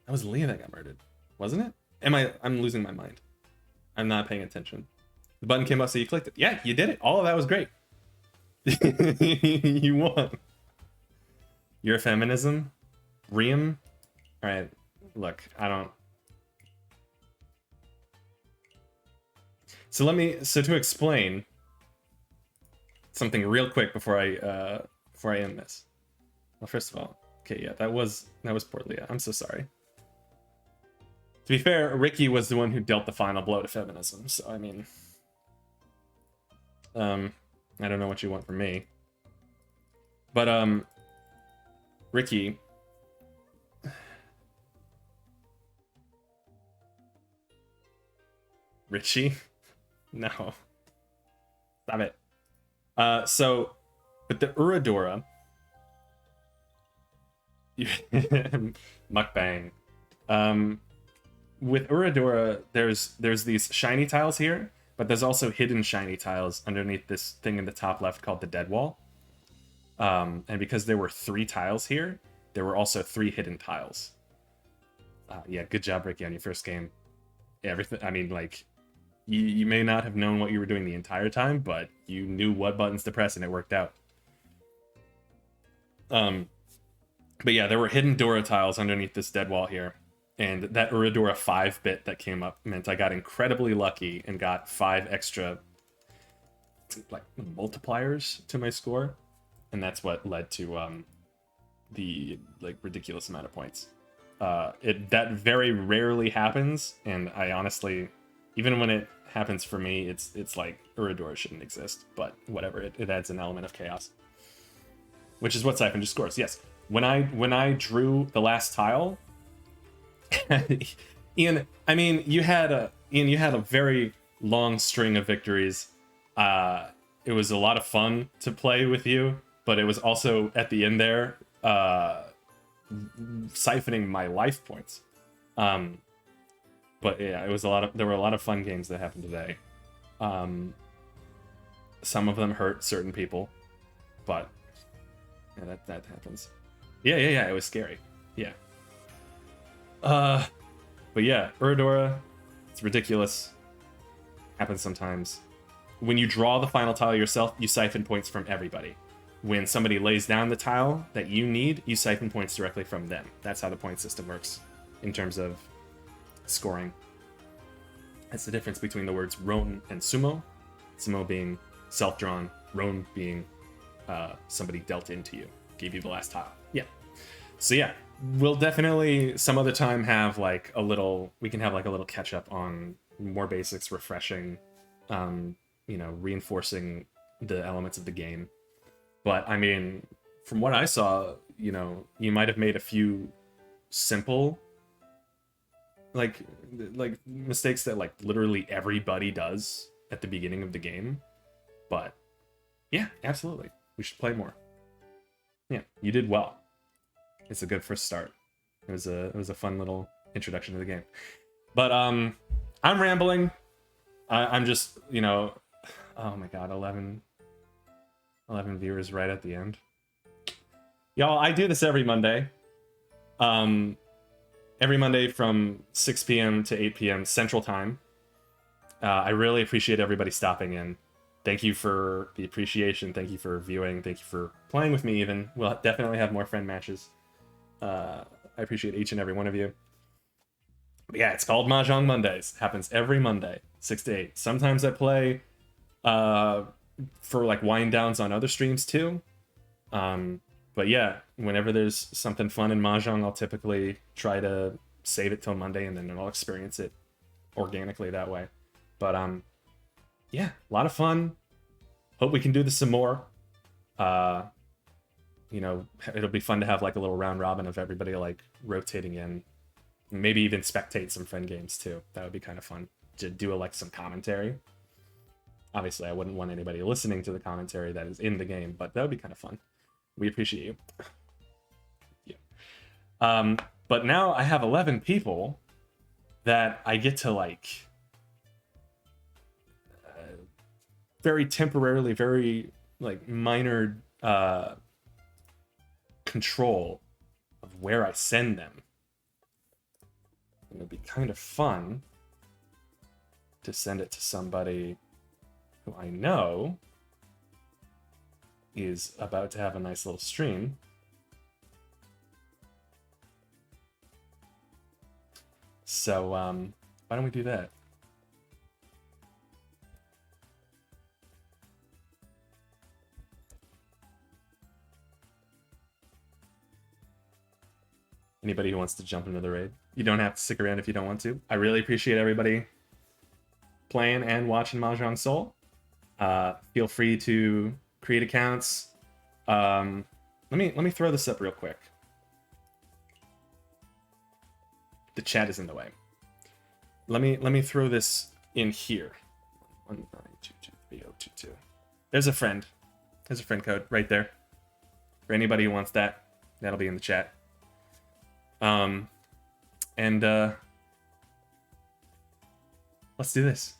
That was Leah that got murdered. Wasn't it? I'm losing my mind. I'm not paying attention. The button came up, so you clicked it. Yeah, you did it. All of that was great. You won. Your feminism? Riem? Alright, look, I don't... So to explain something real quick before I end this. Well, first of all, okay, yeah, that was poor Leah. I'm so sorry. To be fair, Ricky was the one who dealt the final blow to feminism, so I mean, I don't know what you want from me. But Ricky, Richie? No. Stop it. So, but the Uradora... Mukbang. With Uradora, there's these shiny tiles here, but there's also hidden shiny tiles underneath this thing in the top left called the dead wall. And because there were 3 tiles here, there were also 3 hidden tiles. Yeah, good job, Ricky, on your first game. Everything, I mean, like... You may not have known what you were doing the entire time, but you knew what buttons to press and it worked out. But yeah, there were hidden Dora tiles underneath this dead wall here. And that Uridora 5 bit that came up meant I got incredibly lucky and got 5 extra like multipliers to my score, and that's what led to the like ridiculous amount of points. That very rarely happens, and I honestly, even when it happens for me, it's like Uridora shouldn't exist, but whatever. It adds an element of chaos, which is what Siphon just scores. Yes, when I drew the last tile, Ian. I mean, you had a very long string of victories. It was a lot of fun to play with you, but it was also at the end there siphoning my life points. But yeah, there were a lot of fun games that happened today. Some of them hurt certain people, but yeah, that happens. Yeah, it was scary. Yeah. But yeah, Uridora, it's ridiculous. Happens sometimes. When you draw the final tile yourself, you siphon points from everybody. When somebody lays down the tile that you need, you siphon points directly from them. That's how the point system works in terms of scoring. That's the difference between the words Roan and Sumo. Sumo being self-drawn, Roan being somebody dealt into you, gave you the last tile. Yeah. So yeah, we'll definitely some other time have like a little, we can have like a little catch up on more basics, refreshing, reinforcing the elements of the game. But I mean, from what I saw, you might have made a few simple like mistakes that like literally everybody does at the beginning of the game. But yeah, absolutely, we should play more. Yeah, you did well. It's a good first start. It was a fun little introduction to the game. But I'm rambling. I'm just, oh my god, 11 viewers right at the end. Y'all, I do this every Monday. Every Monday from 6 p.m. to 8 p.m. Central Time. I really appreciate everybody stopping in. Thank you for the appreciation. Thank you for viewing. Thank you for playing with me even. We'll definitely have more friend matches. I appreciate each and every one of you. But yeah, it's called Mahjong Mondays. It happens every Monday, 6 to 8. Sometimes I play for like wind downs on other streams too. But yeah, whenever there's something fun in Mahjong, I'll typically try to save it till Monday, and then I'll experience it organically that way. But yeah, a lot of fun. Hope we can do this some more. It'll be fun to have like a little round robin of everybody like rotating in. Maybe even spectate some friend games too. That would be kind of fun to do some commentary. Obviously, I wouldn't want anybody listening to the commentary that is in the game, but that would be kind of fun. We appreciate you. Yeah. But now I have 11 people that I get to very temporarily, very minor control of where I send them. And it'd be kind of fun to send it to somebody who I know is about to have a nice little stream. So, why don't we do that? Anybody who wants to jump into the raid. You don't have to stick around if you don't want to. I really appreciate everybody playing and watching Mahjong Soul. Feel free to create accounts. Let me throw this up real quick. The chat is in the way. Let me throw this in here. 1922322. There's a friend. There's a friend code right there. For anybody who wants that, that'll be in the chat. Let's do this.